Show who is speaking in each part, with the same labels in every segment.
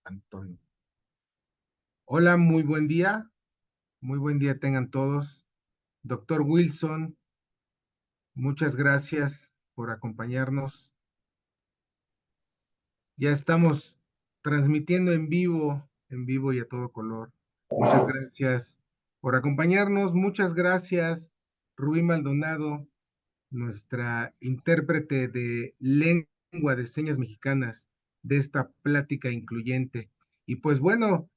Speaker 1: Antonio. Hola, muy buen día tengan todos. Doctor Wilson, muchas gracias por acompañarnos. Ya estamos transmitiendo en vivo y a todo color. Muchas gracias por acompañarnos. Muchas gracias, Rubí Maldonado, nuestra intérprete de lengua de señas mexicanas de esta plática incluyente. Y pues bueno,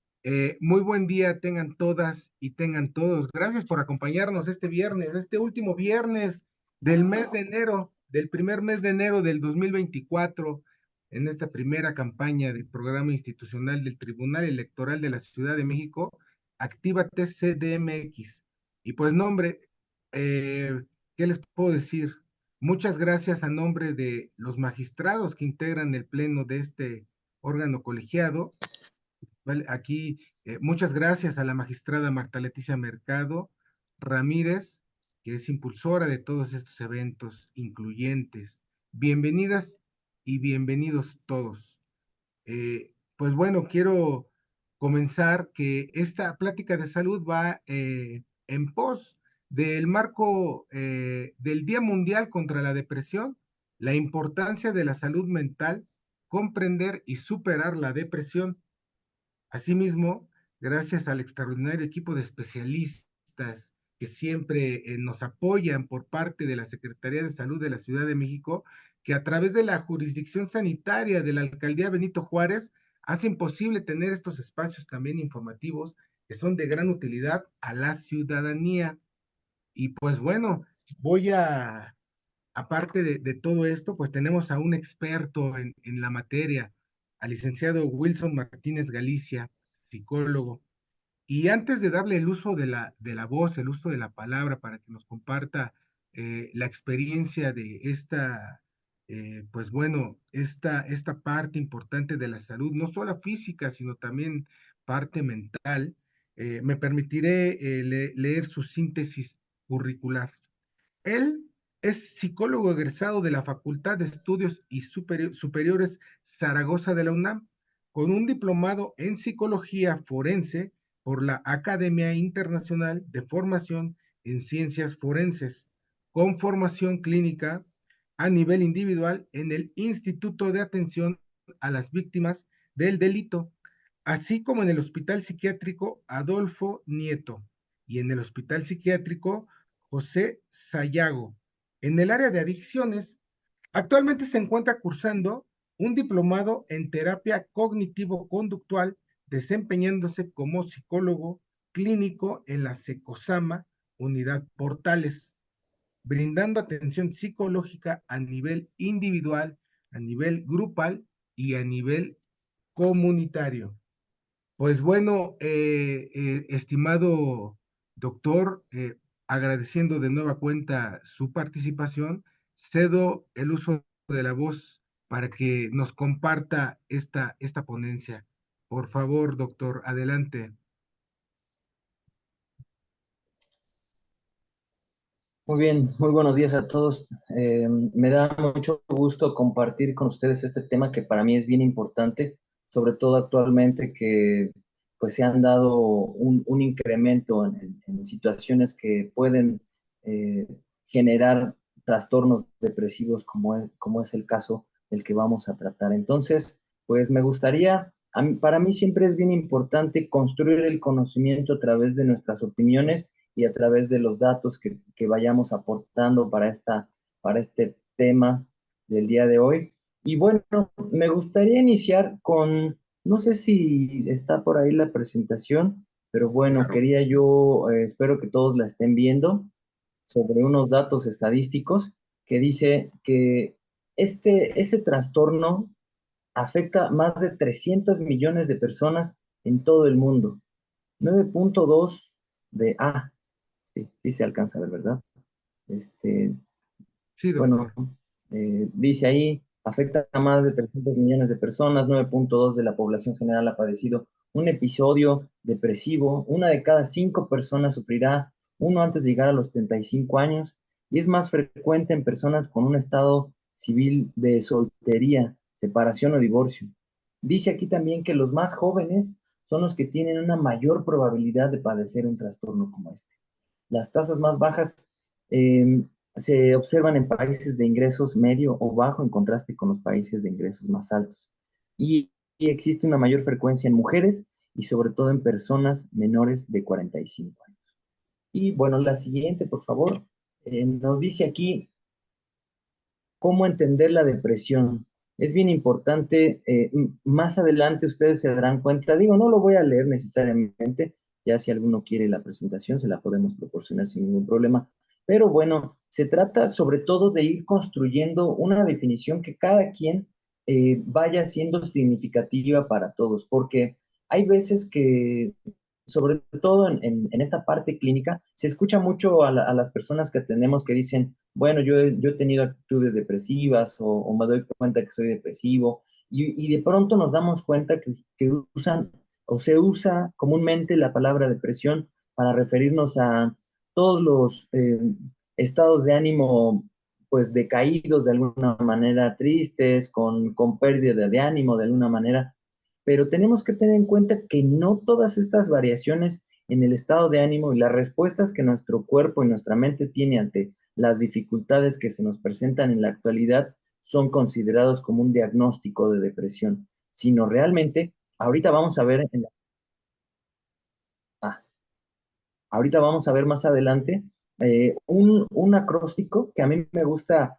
Speaker 1: muy buen día tengan todas y tengan todos. Gracias por acompañarnos este viernes, este último viernes del mes de enero, del primer mes de enero del 2024, en esta primera campaña del programa institucional del Tribunal Electoral de la Ciudad de México, Actívate CDMX. Y pues nombre, ¿qué les puedo decir? Muchas gracias a nombre de los magistrados que integran el pleno de este órgano colegiado. ¿Vale? Aquí, muchas gracias a la magistrada Marta Leticia Mercado Ramírez, que es impulsora de todos estos eventos incluyentes. Bienvenidas y bienvenidos todos. Pues bueno, quiero comenzar que esta plática de salud va en pos del marco del Día Mundial contra la Depresión, la importancia de la salud mental, comprender y superar la depresión. Asimismo, gracias al extraordinario equipo de especialistas que siempre nos apoyan por parte de la Secretaría de Salud de la Ciudad de México, que a través de la jurisdicción sanitaria de la Alcaldía Benito Juárez hacen posible tener estos espacios también informativos que son de gran utilidad a la ciudadanía. Y pues bueno, voy a, aparte de todo esto, pues tenemos a un experto en la materia, al licenciado Wilson Martínez Galicia, psicólogo. Y antes de darle el uso de la voz, el uso de la palabra para que nos comparta la experiencia de esta, pues bueno, esta parte importante de la salud, no solo física, sino también parte mental, me permitiré leer su síntesis curricular. Él es psicólogo egresado de la Facultad de Estudios y Superiores Zaragoza de la UNAM, con un diplomado en psicología forense por la Academia Internacional de Formación en Ciencias Forenses, con formación clínica a nivel individual en el Instituto de Atención a las Víctimas del Delito, así como en el Hospital Psiquiátrico Adolfo Nieto y en el Hospital Psiquiátrico José Sayago. En el área de adicciones, actualmente se encuentra cursando un diplomado en terapia cognitivo-conductual, desempeñándose como psicólogo clínico en la Secosama, Unidad Portales, brindando atención psicológica a nivel individual, a nivel grupal y a nivel comunitario. Pues bueno, estimado doctor, agradeciendo de nueva cuenta su participación, cedo el uso de la voz para que nos comparta esta ponencia. Por favor, doctor, adelante.
Speaker 2: Muy bien, muy buenos días a todos. Me da mucho gusto compartir con ustedes este tema que para mí es bien importante, sobre todo actualmente que pues se han dado un incremento en situaciones que pueden eh, generar trastornos depresivos como es el caso del que vamos a tratar. Entonces, pues me gustaría, para mí siempre es bien importante construir el conocimiento a través de nuestras opiniones y a través de los datos que vayamos aportando para este tema del día de hoy. Y bueno, me gustaría iniciar con, no sé si está por ahí la presentación, pero bueno,
Speaker 1: Claro.
Speaker 2: quería yo, espero que todos la estén viendo, sobre unos datos estadísticos que dice que este trastorno afecta a más de 300 millones de personas en todo el mundo. 9.2 de A. Sí, sí se alcanza a ver, ¿verdad? Este,
Speaker 1: Sí,
Speaker 2: bueno,
Speaker 1: doctor.
Speaker 2: dice ahí, afecta a más de 300 millones de personas, 9.2 de la población general ha padecido un episodio depresivo, una de cada 5 personas sufrirá uno antes de llegar a los 35 años y es más frecuente en personas con un estado civil de soltería, separación o divorcio. Dice aquí también que los más jóvenes son los que tienen una mayor probabilidad de padecer un trastorno como este. Las tasas más bajas eh, se observan en países de ingresos medio o bajo en contraste con los países de ingresos más altos. Y existe una mayor frecuencia en mujeres y sobre todo en personas menores de 45 años. Y bueno, la siguiente, por favor, nos dice aquí cómo entender la depresión. Es bien importante, más adelante ustedes se darán cuenta, digo, no lo voy a leer necesariamente, ya si alguno quiere la presentación se la podemos proporcionar sin ningún problema, pero bueno, se trata sobre todo de ir construyendo una definición que cada quien vaya siendo significativa para todos, porque hay veces que sobre todo en esta parte clínica, se escucha mucho a las personas que atendemos que dicen, bueno, yo he tenido actitudes depresivas o me doy cuenta que soy depresivo y de pronto nos damos cuenta que usan o se usa comúnmente la palabra depresión para referirnos a todos los estados de ánimo pues decaídos de alguna manera, tristes, con pérdida de ánimo de alguna manera, pero tenemos que tener en cuenta que no todas estas variaciones en el estado de ánimo y las respuestas que nuestro cuerpo y nuestra mente tiene ante las dificultades que se nos presentan en la actualidad son considerados como un diagnóstico de depresión, sino realmente, ahorita vamos a ver, ah, ahorita vamos a ver más adelante un acróstico que a mí me gusta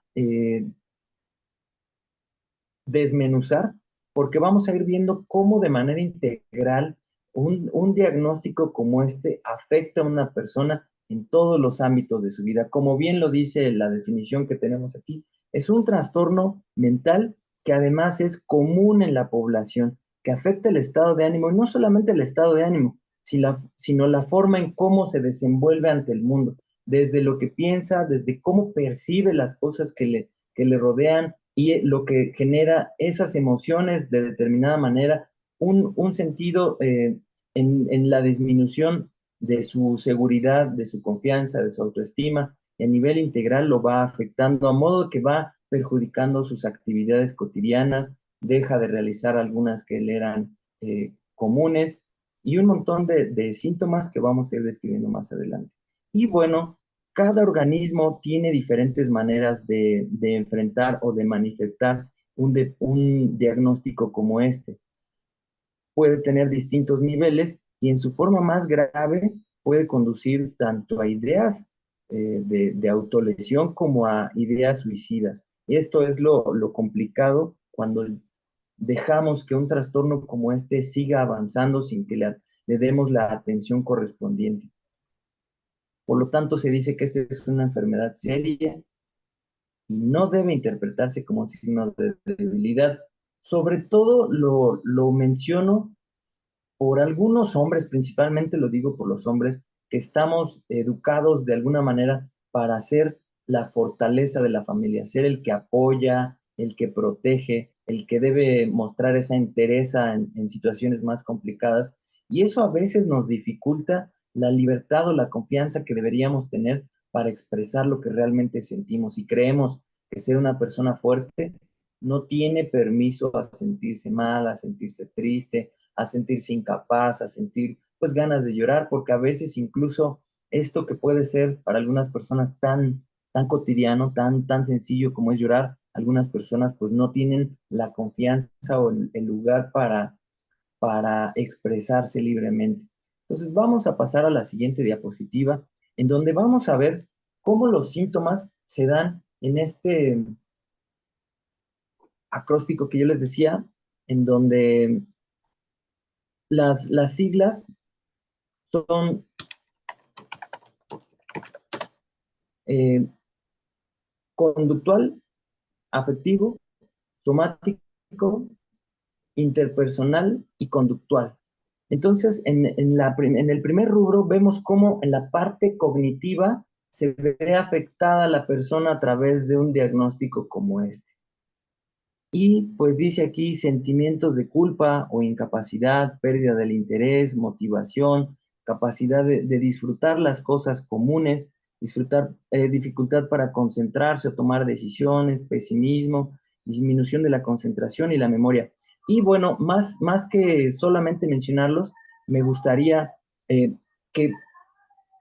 Speaker 2: desmenuzar, porque vamos a ir viendo cómo de manera integral un diagnóstico como este afecta a una persona en todos los ámbitos de su vida. Como bien lo dice la definición que tenemos aquí, es un trastorno mental que además es común en la población, que afecta el estado de ánimo, y no solamente el estado de ánimo, sino la forma en cómo se desenvuelve ante el mundo, desde lo que piensa, desde cómo percibe las cosas que le rodean, y lo que genera esas emociones de determinada manera, un sentido en la disminución de su seguridad, de su confianza, de su autoestima, y a nivel integral lo va afectando a modo que va perjudicando sus actividades cotidianas, deja de realizar algunas que le eran comunes y un montón de síntomas que vamos a ir describiendo más adelante. Y bueno, cada organismo tiene diferentes maneras de enfrentar o de manifestar un diagnóstico como este. Puede tener distintos niveles y en su forma más grave puede conducir tanto a ideas de autolesión como a ideas suicidas. Esto es lo complicado cuando dejamos que un trastorno como este siga avanzando sin que le demos la atención correspondiente. Por lo tanto, se dice que esta es una enfermedad seria y no debe interpretarse como un signo de debilidad. Sobre todo lo menciono por algunos hombres, principalmente lo digo por los hombres, que estamos educados de alguna manera para ser la fortaleza de la familia, ser el que apoya, el que protege, el que debe mostrar esa entereza en situaciones más complicadas. Y eso a veces nos dificulta la libertad o la confianza que deberíamos tener para expresar lo que realmente sentimos. Y creemos que ser una persona fuerte no tiene permiso a sentirse mal, a sentirse triste, a sentirse incapaz, a sentir pues ganas de llorar, porque a veces incluso esto que puede ser para algunas personas tan cotidiano, tan sencillo como es llorar, algunas personas pues no tienen la confianza o el lugar para expresarse libremente. Entonces vamos a pasar a la siguiente diapositiva, en donde vamos a ver cómo los síntomas se dan en este acróstico que yo les decía, en donde las siglas son eh, conductual, afectivo, somático, interpersonal y conductual. Entonces, en el primer rubro vemos cómo en la parte cognitiva se ve afectada la persona a través de un diagnóstico como este. Y pues dice aquí sentimientos de culpa o incapacidad, pérdida del interés, motivación, capacidad de disfrutar las cosas comunes, dificultad para concentrarse o tomar decisiones, pesimismo, disminución de la concentración y la memoria. Y bueno, más que solamente mencionarlos, me gustaría eh, que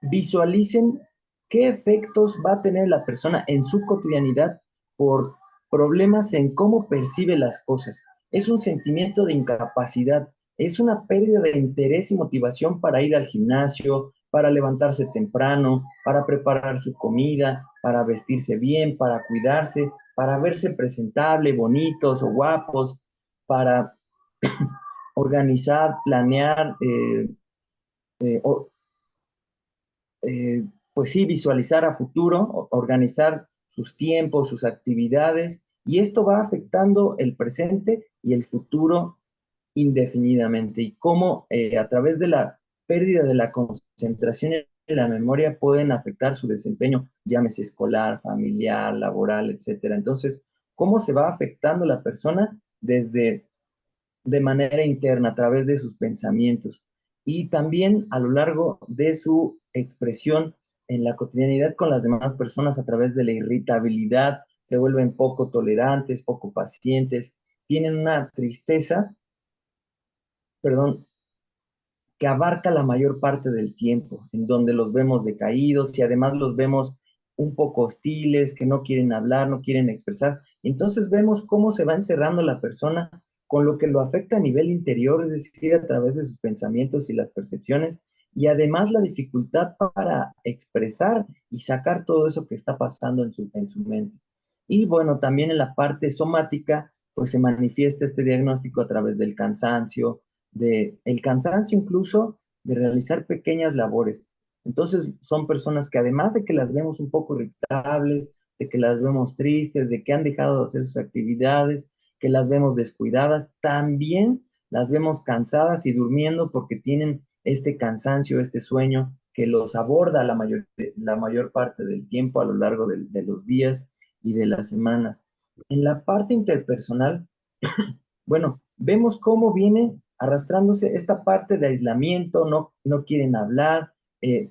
Speaker 2: visualicen qué efectos va a tener la persona en su cotidianidad por problemas en cómo percibe las cosas. Es un sentimiento de incapacidad, es una pérdida de interés y motivación para ir al gimnasio, para levantarse temprano, para preparar su comida, para vestirse bien, para cuidarse, para verse presentable, bonitos o guapos, para organizar, planear, eh, eh, pues sí, visualizar a futuro, organizar sus tiempos, sus actividades, y esto va afectando el presente y el futuro indefinidamente, y cómo a través de la pérdida de la concentración y la memoria pueden afectar su desempeño, llámese escolar, familiar, laboral, etcétera. Entonces, ¿cómo se va afectando la persona desde de manera interna a través de sus pensamientos y también a lo largo de su expresión en la cotidianidad con las demás personas a través de la irritabilidad? Se vuelven poco tolerantes, poco pacientes, tienen una tristeza, perdón, que abarca la mayor parte del tiempo, en donde los vemos decaídos y además los vemos un poco hostiles, que no quieren hablar, no quieren expresar. Entonces vemos cómo se va encerrando la persona con lo que lo afecta a nivel interior, es decir, a través de sus pensamientos y las percepciones, y además la dificultad para expresar y sacar todo eso que está pasando en su mente. Y bueno, también en la parte somática, pues se manifiesta este diagnóstico a través del cansancio, de el cansancio incluso de realizar pequeñas labores. Entonces son personas que además de que las vemos un poco irritables, de que las vemos tristes, de que han dejado de hacer sus actividades, que las vemos descuidadas, también las vemos cansadas y durmiendo porque tienen este cansancio, este sueño que los aborda la mayor parte del tiempo a lo largo de los días y de las semanas. En la parte interpersonal, bueno, vemos cómo viene arrastrándose esta parte de aislamiento, no quieren hablar,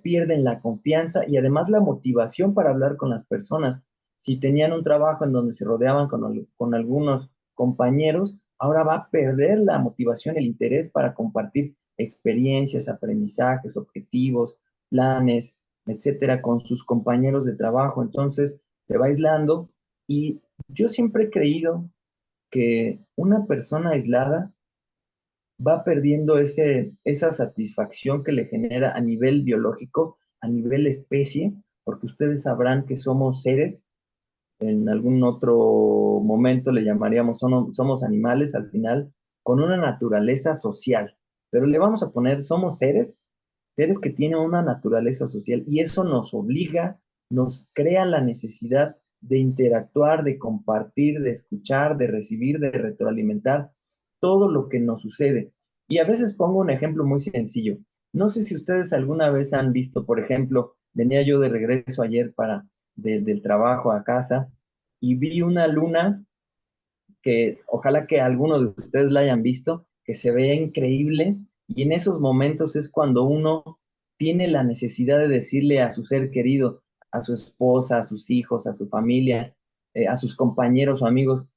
Speaker 2: pierden la confianza y además la motivación para hablar con las personas. Si tenían un trabajo en donde se rodeaban con algunos compañeros, ahora va a perder la motivación, el interés para compartir experiencias, aprendizajes, objetivos, planes, etcétera, con sus compañeros de trabajo. Entonces se va aislando y yo siempre he creído que una persona aislada va perdiendo esa satisfacción que le genera a nivel biológico, a nivel especie, porque ustedes sabrán que somos seres, en algún otro momento le llamaríamos, somos animales al final, con una naturaleza social, pero le vamos a poner, somos seres que tienen una naturaleza social y eso nos obliga, nos crea la necesidad de interactuar, de compartir, de escuchar, de recibir, de retroalimentar todo lo que nos sucede. Y a veces pongo un ejemplo muy sencillo. No sé si ustedes alguna vez han visto, por ejemplo, venía yo de regreso ayer del trabajo a casa y vi una luna que ojalá que alguno de ustedes la hayan visto, que se veía increíble y en esos momentos es cuando uno tiene la necesidad de decirle a su ser querido, a su esposa, a sus hijos, a su familia, a sus compañeros o amigos,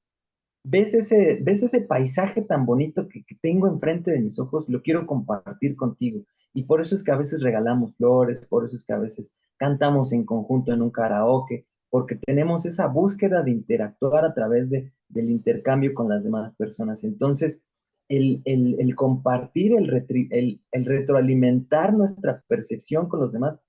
Speaker 2: ves ese paisaje tan bonito que tengo enfrente de mis ojos, lo quiero compartir contigo. Y por eso es que a veces regalamos flores, por eso es que a veces cantamos en conjunto en un karaoke, porque tenemos esa búsqueda de interactuar a través del intercambio con las demás personas. Entonces, el compartir, el retroalimentar nuestra percepción con los demás,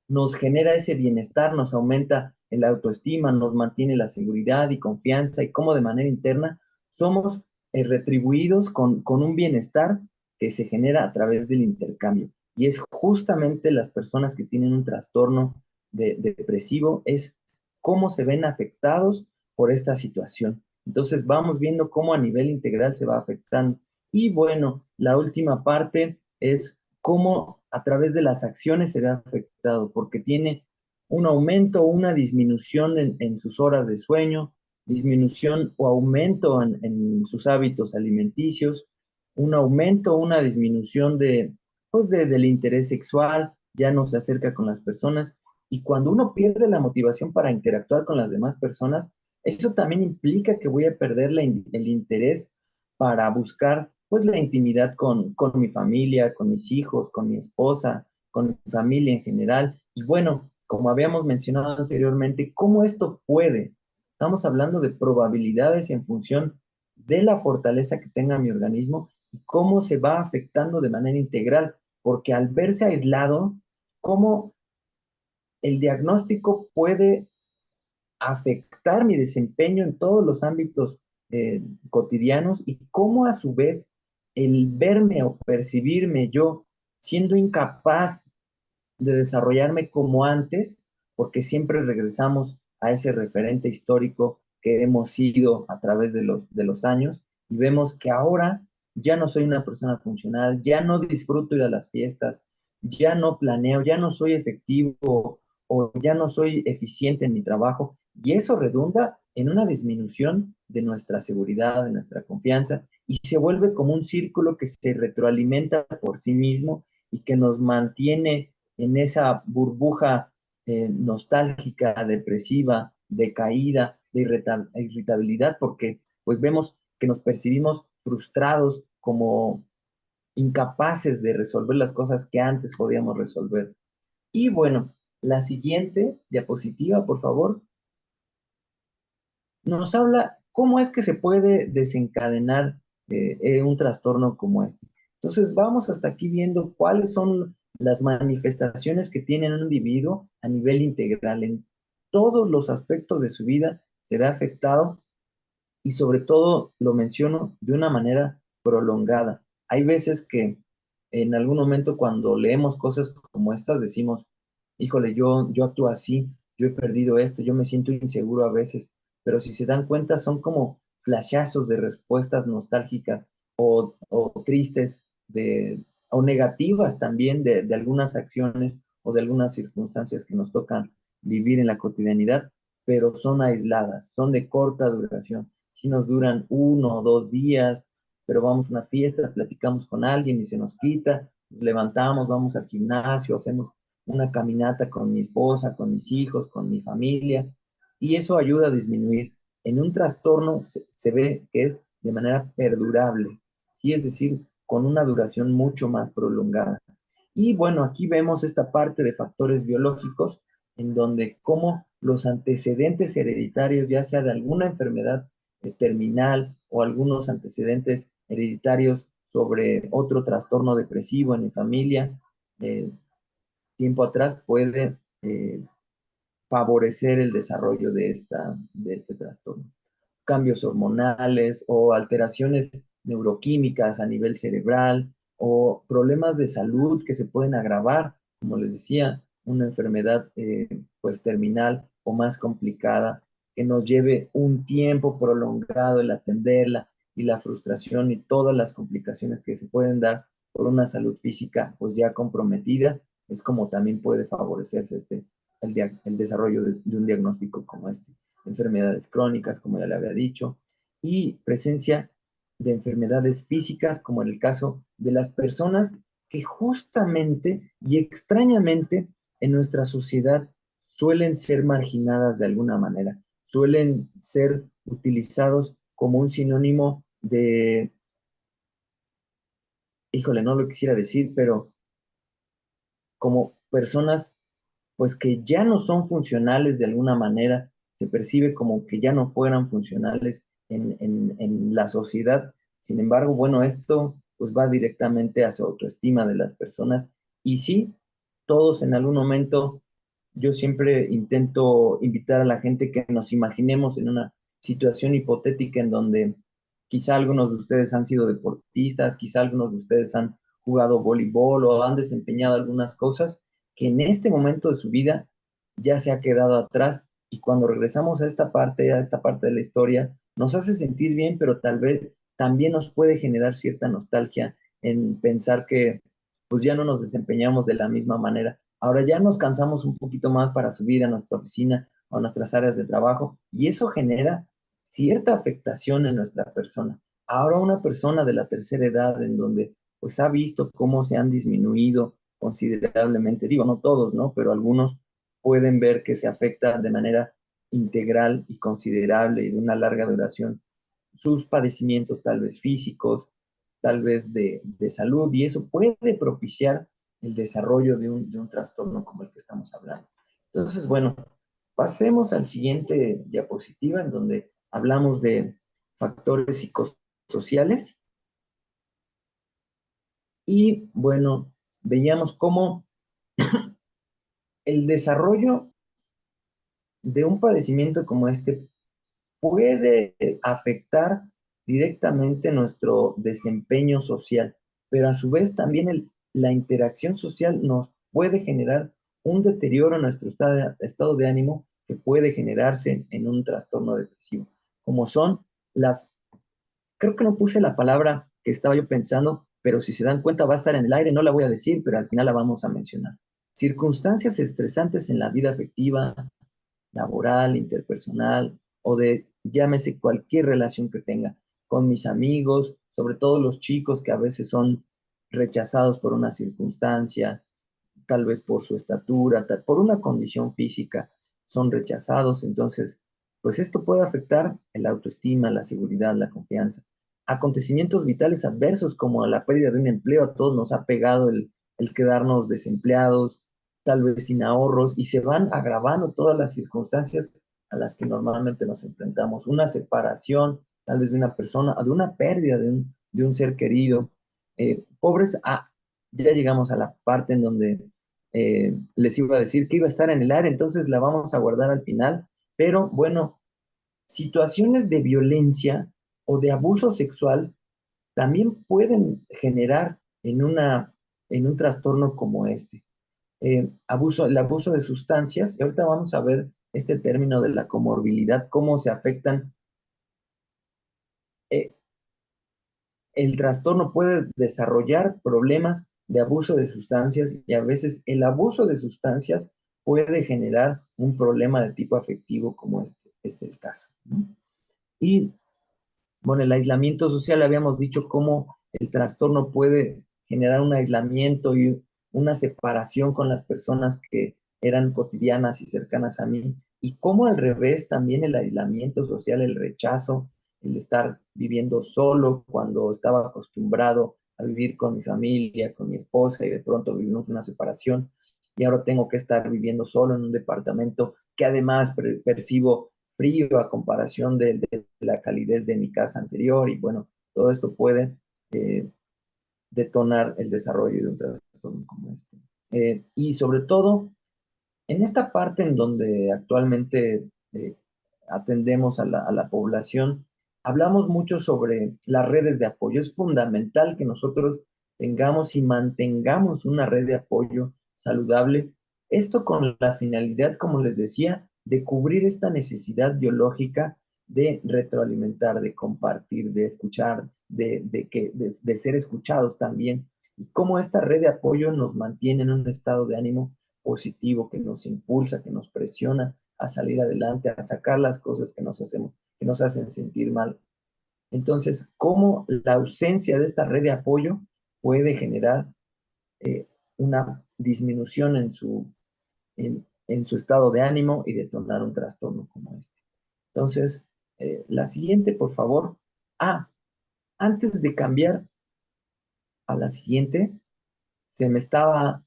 Speaker 2: nos genera ese bienestar, nos aumenta el autoestima, nos mantiene la seguridad y confianza y cómo de manera interna somos retribuidos con un bienestar que se genera a través del intercambio. Y es justamente las personas que tienen un trastorno depresivo, es cómo se ven afectados por esta situación. Entonces vamos viendo cómo a nivel integral se va afectando. Y bueno, la última parte es cómo a través de las acciones se ve afectado, porque tiene un aumento o una disminución en sus horas de sueño, disminución o aumento en sus hábitos alimenticios, un aumento o una disminución del interés sexual, ya no se acerca con las personas. Y cuando uno pierde la motivación para interactuar con las demás personas, eso también implica que voy a perder el interés para buscar pues la intimidad con mi familia, con mis hijos, con mi esposa, con mi familia en general. Y bueno, como habíamos mencionado anteriormente, ¿cómo esto puede? Estamos hablando de probabilidades en función de la fortaleza que tenga mi organismo y cómo se va afectando de manera integral, porque al verse aislado, cómo el diagnóstico puede afectar mi desempeño en todos los ámbitos cotidianos y cómo a su vez el verme o percibirme yo siendo incapaz de desarrollarme como antes, porque siempre regresamos a ese referente histórico que hemos sido a través de los años y vemos que ahora ya no soy una persona funcional, ya no disfruto ir a las fiestas, ya no planeo, ya no soy efectivo o ya no soy eficiente en mi trabajo y eso redunda en una disminución de nuestra seguridad, de nuestra confianza y se vuelve como un círculo que se retroalimenta por sí mismo y que nos mantiene en esa burbuja nostálgica, depresiva, decaída, de irritabilidad, porque pues vemos que nos percibimos frustrados como incapaces de resolver las cosas que antes podíamos resolver. Y bueno, la siguiente diapositiva, por favor, nos habla cómo es que se puede desencadenar un trastorno como este. Entonces, vamos hasta aquí viendo cuáles son las manifestaciones que tiene un individuo a nivel integral. En todos los aspectos de su vida se ve afectado y sobre todo lo menciono de una manera prolongada. Hay veces que en algún momento cuando leemos cosas como estas decimos, híjole, yo actúo así, yo he perdido esto, yo me siento inseguro a veces, pero si se dan cuenta son como flashazos de respuestas nostálgicas o tristes o negativas también de algunas acciones o de algunas circunstancias que nos tocan vivir en la cotidianidad, pero son aisladas, son de corta duración si nos duran 1 o 2 días, pero vamos a una fiesta, platicamos con alguien y se nos quita, nos levantamos, vamos al gimnasio, hacemos una caminata con mi esposa, con mis hijos, con mi familia, y eso ayuda a disminuir. En un trastorno se ve que es de manera perdurable, ¿sí? Es decir, con una duración mucho más prolongada. Y bueno, aquí vemos esta parte de factores biológicos, en donde como los antecedentes hereditarios, ya sea de alguna enfermedad terminal o algunos antecedentes hereditarios sobre otro trastorno depresivo en mi familia, eh, tiempo atrás puede favorecer el desarrollo de este trastorno. Cambios hormonales o alteraciones neuroquímicas a nivel cerebral o problemas de salud que se pueden agravar, como les decía, una enfermedad pues terminal o más complicada que nos lleve un tiempo prolongado el atenderla y la frustración y todas las complicaciones que se pueden dar por una salud física pues ya comprometida, es como también puede favorecerse el desarrollo de un diagnóstico como este. Enfermedades crónicas, como ya le había dicho, y presencia de enfermedades físicas, como en el caso de las personas que justamente y extrañamente en nuestra sociedad suelen ser marginadas de alguna manera, suelen ser utilizados como un sinónimo de, híjole, no lo quisiera decir, pero como personas pues que ya no son funcionales de alguna manera, se percibe como que ya no fueran funcionales en la sociedad. Sin embargo, bueno, esto pues va directamente a su autoestima de las personas y sí, todos en algún momento, yo siempre intento invitar a la gente que nos imaginemos en una situación hipotética en donde quizá algunos de ustedes han sido deportistas, quizá algunos de ustedes han jugado voleibol o han desempeñado algunas cosas que en este momento de su vida ya se ha quedado atrás y cuando regresamos a esta parte de la historia, nos hace sentir bien, pero tal vez también nos puede generar cierta nostalgia en pensar que pues ya no nos desempeñamos de la misma manera. Ahora ya nos cansamos un poquito más para subir a nuestra oficina o a nuestras áreas de trabajo y eso genera cierta afectación en nuestra persona. Ahora una persona de la tercera edad en donde pues ha visto cómo se han disminuido considerablemente, digo, no todos, ¿no? Pero algunos pueden ver que se afecta de manera integral y considerable y de una larga duración sus padecimientos tal vez físicos, tal vez de salud, y eso puede propiciar el desarrollo de un trastorno como el que estamos hablando. Entonces, bueno, pasemos al siguiente diapositiva en donde hablamos de factores psicosociales y, bueno, veíamos cómo el desarrollo de un padecimiento como este puede afectar directamente nuestro desempeño social, pero a su vez también la interacción social nos puede generar un deterioro en nuestro estado de ánimo que puede generarse en un trastorno depresivo, como son las, creo que no puse la palabra que estaba yo pensando, pero si se dan cuenta va a estar en el aire, no la voy a decir, pero al final la vamos a mencionar. Circunstancias estresantes en la vida afectiva, laboral, interpersonal o de llámese cualquier relación que tenga con mis amigos, sobre todo los chicos que a veces son rechazados por una circunstancia, tal vez por su estatura, por una condición física, son rechazados. Entonces, pues esto puede afectar el autoestima, la seguridad, la confianza. Acontecimientos vitales adversos como la pérdida de un empleo, a todos nos ha pegado el quedarnos desempleados, tal vez sin ahorros, y se van agravando todas las circunstancias a las que normalmente nos enfrentamos. Una separación, tal vez de una persona, o de una pérdida de un ser querido. Pobres, ya llegamos a la parte en donde les iba a decir que iba a estar en el área, entonces la vamos a guardar al final. Pero bueno, situaciones de violencia o de abuso sexual también pueden generar en un trastorno como este. El abuso de sustancias, y ahorita vamos a ver este término de la comorbilidad, cómo se afectan. eh, el trastorno puede desarrollar problemas de abuso de sustancias y a veces el abuso de sustancias puede generar un problema de tipo afectivo como este es el caso, ¿no? Y bueno, el aislamiento social, habíamos dicho cómo el trastorno puede generar un aislamiento y una separación con las personas que eran cotidianas y cercanas a mí, y cómo al revés también el aislamiento social, el rechazo, el estar viviendo solo cuando estaba acostumbrado a vivir con mi familia, con mi esposa, y de pronto vivimos una separación, y ahora tengo que estar viviendo solo en un departamento que además percibo frío a comparación de la calidez de mi casa anterior, y bueno, todo esto puede eh, detonar el desarrollo de un trastorno como este. Y sobre todo, en esta parte en donde actualmente atendemos a la población, hablamos mucho sobre las redes de apoyo. Es fundamental que nosotros tengamos y mantengamos una red de apoyo saludable. Esto con la finalidad, como les decía, de cubrir esta necesidad biológica de retroalimentar, de compartir, de escuchar, de ser escuchados también. Y cómo esta red de apoyo nos mantiene en un estado de ánimo positivo, que nos impulsa, que nos presiona a salir adelante, a sacar las cosas que nos hacen sentir mal. Entonces, cómo la ausencia de esta red de apoyo puede generar una disminución en su estado de ánimo y detonar un trastorno como este. Entonces, la siguiente, por favor. Antes de cambiar a la siguiente, se me estaba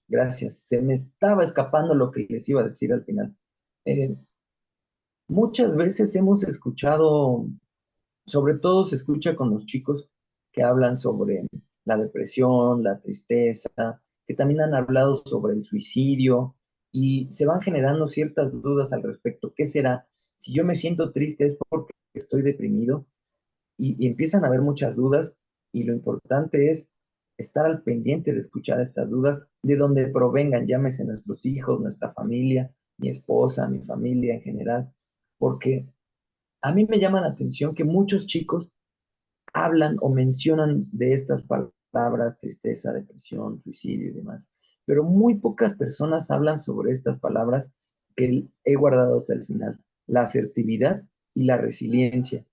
Speaker 2: escapando lo que les iba a decir al final. Eh, Muchas veces hemos escuchado, sobre todo se escucha con los chicos que hablan sobre la depresión, la tristeza, que también han hablado sobre el suicidio y se van generando ciertas dudas al respecto. ¿Qué será? Si yo me siento triste es porque estoy deprimido y empiezan a haber muchas dudas y lo importante es estar al pendiente de escuchar estas dudas de donde provengan, llámese nuestros hijos, nuestra familia, mi esposa, mi familia en general, porque a mí me llama la atención que muchos chicos hablan o mencionan de estas palabras, tristeza, depresión, suicidio y demás, pero muy pocas personas hablan sobre estas palabras que he guardado hasta el final, la asertividad y la resiliencia.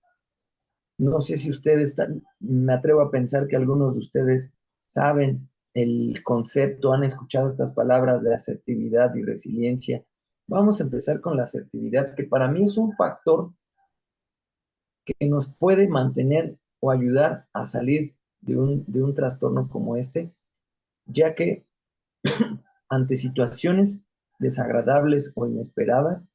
Speaker 2: No sé si ustedes, me atrevo a pensar que algunos de ustedes saben el concepto, han escuchado estas palabras de asertividad y resiliencia. Vamos a empezar con la asertividad, que para mí es un factor que nos puede mantener o ayudar a salir de un trastorno como este, ya que ante situaciones desagradables o inesperadas,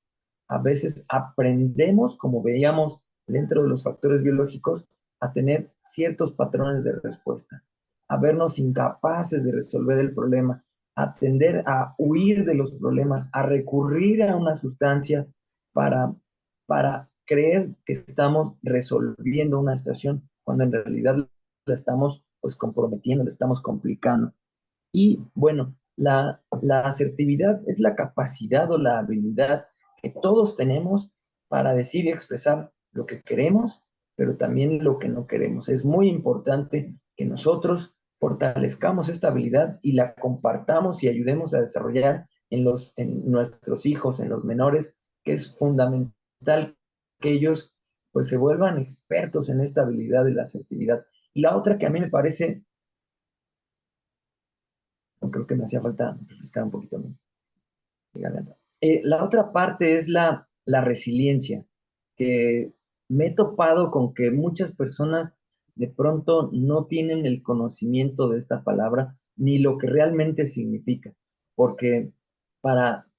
Speaker 2: a veces aprendemos, como veíamos dentro de los factores biológicos, a tener ciertos patrones de respuesta, a vernos incapaces de resolver el problema, a tender a huir de los problemas, a recurrir a una sustancia para, para creer que estamos resolviendo una situación, cuando en realidad la estamos pues comprometiendo, la estamos complicando. Y bueno, la asertividad es la capacidad o la habilidad que todos tenemos para decir y expresar lo que queremos, pero también lo que no queremos. Es muy importante que nosotros fortalezcamos esta habilidad y la compartamos y ayudemos a desarrollar en nuestros hijos, en los menores, que es fundamental que ellos pues se vuelvan expertos en esta habilidad de la asertividad. Y la otra que a mí me parece, creo que me hacía falta refrescar un poquito mi garganta. La otra parte es la resiliencia, que me he topado con que muchas personas de pronto no tienen el conocimiento de esta palabra ni lo que realmente significa, porque para,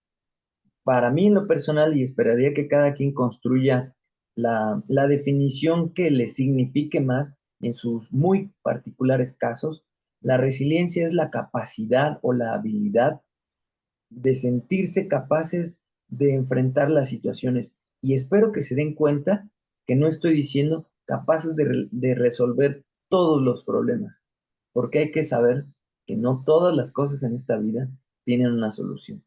Speaker 2: para mí en lo personal, y esperaría que cada quien construya la definición que le signifique más en sus muy particulares casos, la resiliencia es la capacidad o la habilidad de sentirse capaces de enfrentar las situaciones. Y espero que se den cuenta que no estoy diciendo capaces de resolver todos los problemas, porque hay que saber que no todas las cosas en esta vida tienen una solución,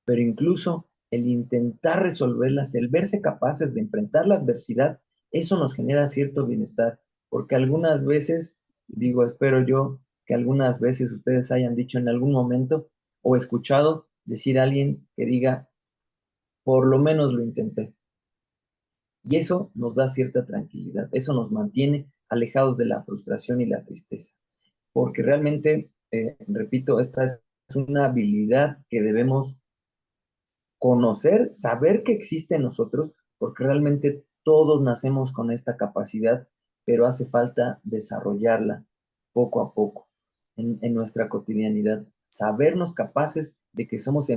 Speaker 2: pero incluso el intentar resolverlas, el verse capaces de enfrentar la adversidad, eso nos genera cierto bienestar, porque algunas veces, digo, espero yo que algunas veces ustedes hayan dicho en algún momento o escuchado decir a alguien que diga, por lo menos lo intenté. Y eso nos da cierta tranquilidad, eso nos mantiene alejados de la frustración y la tristeza, porque realmente, repito, esta es una habilidad que debemos conocer, saber que existe en nosotros, porque realmente todos nacemos con esta capacidad, pero hace falta desarrollarla poco a poco en nuestra cotidianidad, sabernos capaces de que somos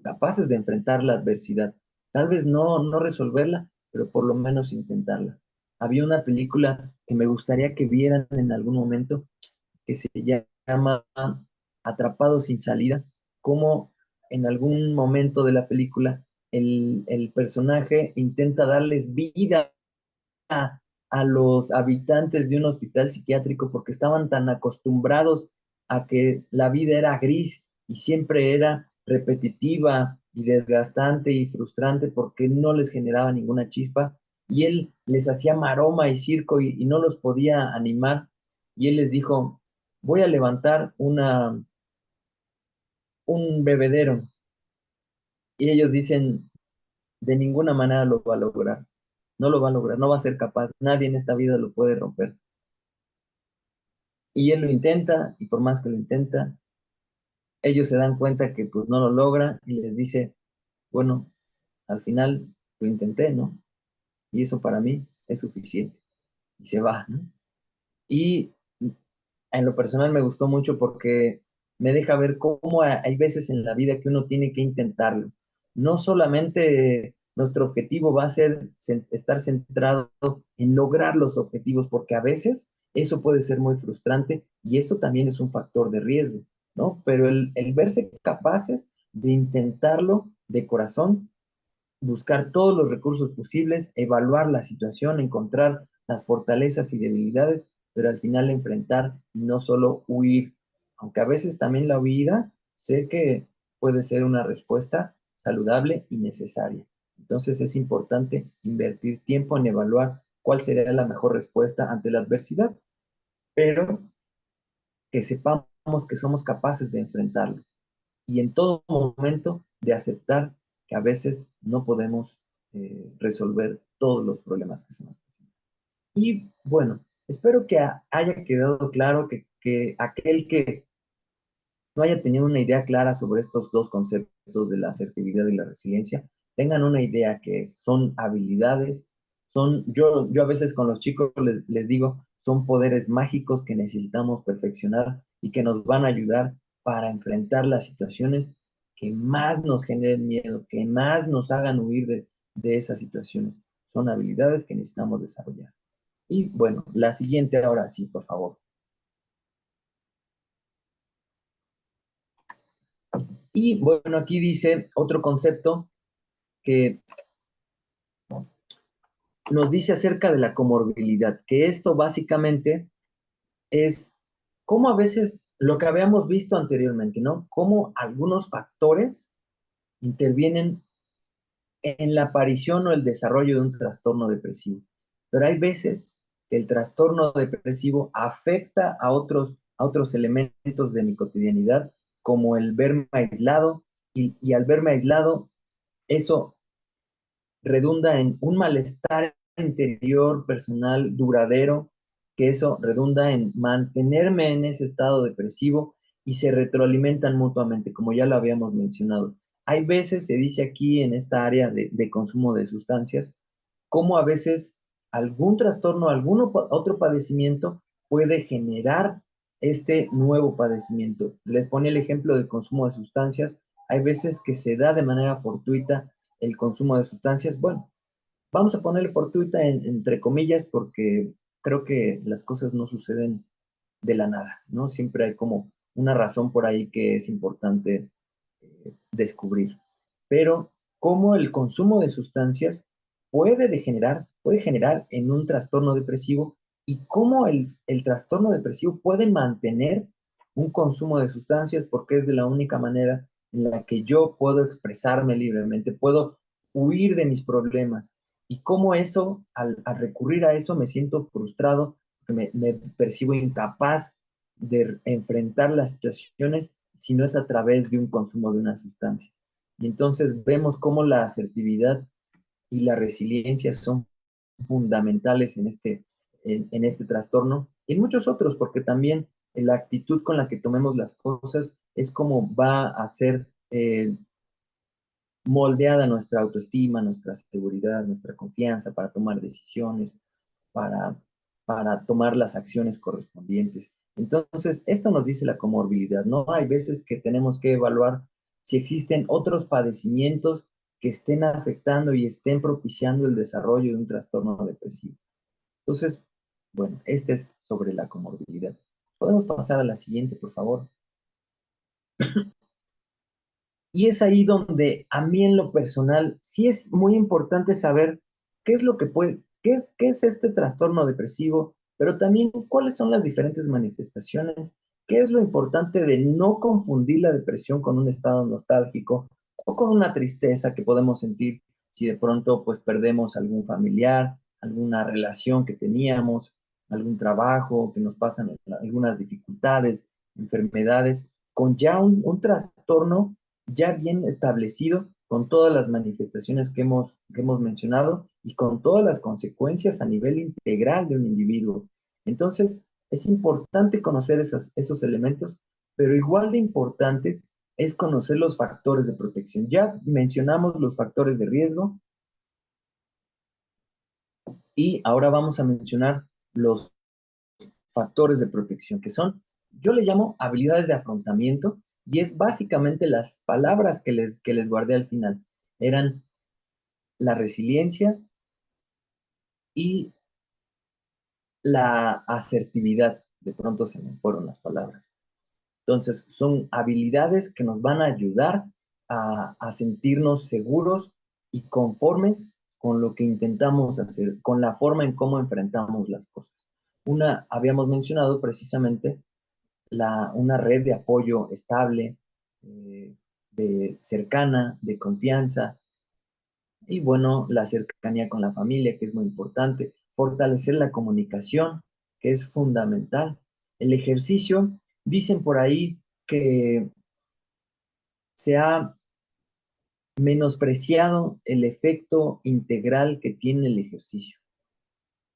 Speaker 2: capaces de enfrentar la adversidad, tal vez no resolverla, pero por lo menos intentarla. Había una película que me gustaría que vieran en algún momento que se llama Atrapado sin salida, como en algún momento de la película el personaje intenta darles vida a los habitantes de un hospital psiquiátrico porque estaban tan acostumbrados a que la vida era gris y siempre era repetitiva y desgastante y frustrante porque no les generaba ninguna chispa y él les hacía maroma y circo y no los podía animar y él les dijo, voy a levantar un bebedero y ellos dicen, de ninguna manera lo va a lograr, no lo va a lograr, no va a ser capaz, nadie en esta vida lo puede romper. Y él lo intenta, y por más que lo intenta, ellos se dan cuenta que pues no lo logra y les dice, bueno, al final lo intenté, ¿no? Y eso para mí es suficiente. Y se va, ¿no? Y en lo personal me gustó mucho porque me deja ver cómo hay veces en la vida que uno tiene que intentarlo. No solamente nuestro objetivo va a ser estar centrado en lograr los objetivos, porque a veces eso puede ser muy frustrante y esto también es un factor de riesgo, ¿no? Pero el verse capaces de intentarlo de corazón, buscar todos los recursos posibles, evaluar la situación, encontrar las fortalezas y debilidades, pero al final enfrentar y no solo huir. Aunque a veces también la huida, sé que puede ser una respuesta saludable y necesaria. Entonces es importante invertir tiempo en evaluar cuál sería la mejor respuesta ante la adversidad, pero que sepamos que somos capaces de enfrentarlo y en todo momento de aceptar que a veces no podemos resolver todos los problemas que se nos presentan. Y bueno, espero que haya quedado claro que aquel que no haya tenido una idea clara sobre estos dos conceptos de la asertividad y la resiliencia, tengan una idea que son habilidades, Yo a veces con los chicos les digo, son poderes mágicos que necesitamos perfeccionar y que nos van a ayudar para enfrentar las situaciones que más nos generen miedo, que más nos hagan huir de esas situaciones. Son habilidades que necesitamos desarrollar. Y bueno, la siguiente ahora sí, por favor. Y bueno, aquí dice otro concepto que nos dice acerca de la comorbilidad, que esto básicamente es como a veces lo que habíamos visto anteriormente, ¿no? Cómo algunos factores intervienen en la aparición o el desarrollo de un trastorno depresivo. Pero hay veces que el trastorno depresivo afecta a otros elementos de mi cotidianidad, como el verme aislado, y al verme aislado, eso redunda en un malestar interior, personal, duradero, que eso redunda en mantenerme en ese estado depresivo y se retroalimentan mutuamente, como ya lo habíamos mencionado. Hay veces, se dice aquí en esta área de consumo de sustancias, cómo a veces algún trastorno, algún otro padecimiento puede generar este nuevo padecimiento. Les pone el ejemplo del consumo de sustancias. Hay veces que se da de manera fortuita el consumo de sustancias. Bueno, vamos a ponerle fortuita entre comillas porque creo que las cosas no suceden de la nada, ¿no? Siempre hay como una razón por ahí que es importante descubrir. Pero cómo el consumo de sustancias puede generar en un trastorno depresivo y cómo el trastorno depresivo puede mantener un consumo de sustancias porque es de la única manera en la que yo puedo expresarme libremente, puedo huir de mis problemas. Y cómo eso, al recurrir a eso, me siento frustrado, me percibo incapaz de enfrentar las situaciones si no es a través de un consumo de una sustancia. Y entonces vemos cómo la asertividad y la resiliencia son fundamentales en este trastorno y en muchos otros, porque también la actitud con la que tomemos las cosas es como va a ser moldeada nuestra autoestima, nuestra seguridad, nuestra confianza para tomar decisiones, para, para tomar las acciones correspondientes. Entonces, esto nos dice la comorbilidad, ¿no? Hay veces que tenemos que evaluar si existen otros padecimientos que estén afectando y estén propiciando el desarrollo de un trastorno depresivo. Entonces, bueno, este es sobre la comorbilidad. Podemos pasar a la siguiente, por favor. Y es ahí donde a mí en lo personal sí es muy importante saber qué es lo que puede, qué es este trastorno depresivo, pero también cuáles son las diferentes manifestaciones, qué es lo importante de no confundir la depresión con un estado nostálgico o con una tristeza que podemos sentir si de pronto pues perdemos algún familiar, alguna relación que teníamos, algún trabajo, que nos pasan algunas dificultades, enfermedades, con ya un trastorno ya bien establecido con todas las manifestaciones que hemos mencionado y con todas las consecuencias a nivel integral de un individuo. Entonces, es importante conocer esos elementos, pero igual de importante es conocer los factores de protección. Ya mencionamos los factores de riesgo y ahora vamos a mencionar los factores de protección, que son, yo le llamo habilidades de afrontamiento, y es básicamente las palabras que les guardé al final. Eran la resiliencia y la asertividad. De pronto se me fueron las palabras. Entonces, son habilidades que nos van a ayudar a sentirnos seguros y conformes con lo que intentamos hacer, con la forma en cómo enfrentamos las cosas. Una, habíamos mencionado precisamente una red de apoyo estable, de cercana, de confianza, y bueno, la cercanía con la familia, que es muy importante, fortalecer la comunicación, que es fundamental. El ejercicio, dicen por ahí que se ha menospreciado el efecto integral que tiene el ejercicio.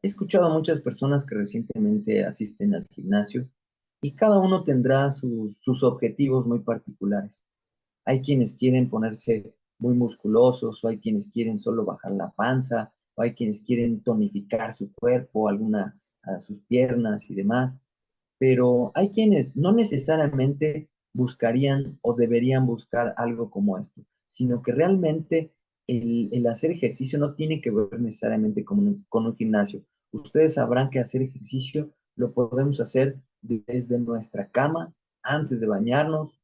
Speaker 2: He escuchado a muchas personas que recientemente asisten al gimnasio y cada uno tendrá sus objetivos muy particulares. Hay quienes quieren ponerse muy musculosos o hay quienes quieren solo bajar la panza o hay quienes quieren tonificar su cuerpo, a sus piernas y demás, pero hay quienes no necesariamente buscarían o deberían buscar algo como esto, sino que realmente el hacer ejercicio no tiene que ver necesariamente con un gimnasio. Ustedes sabrán que hacer ejercicio lo podemos hacer desde nuestra cama, antes de bañarnos,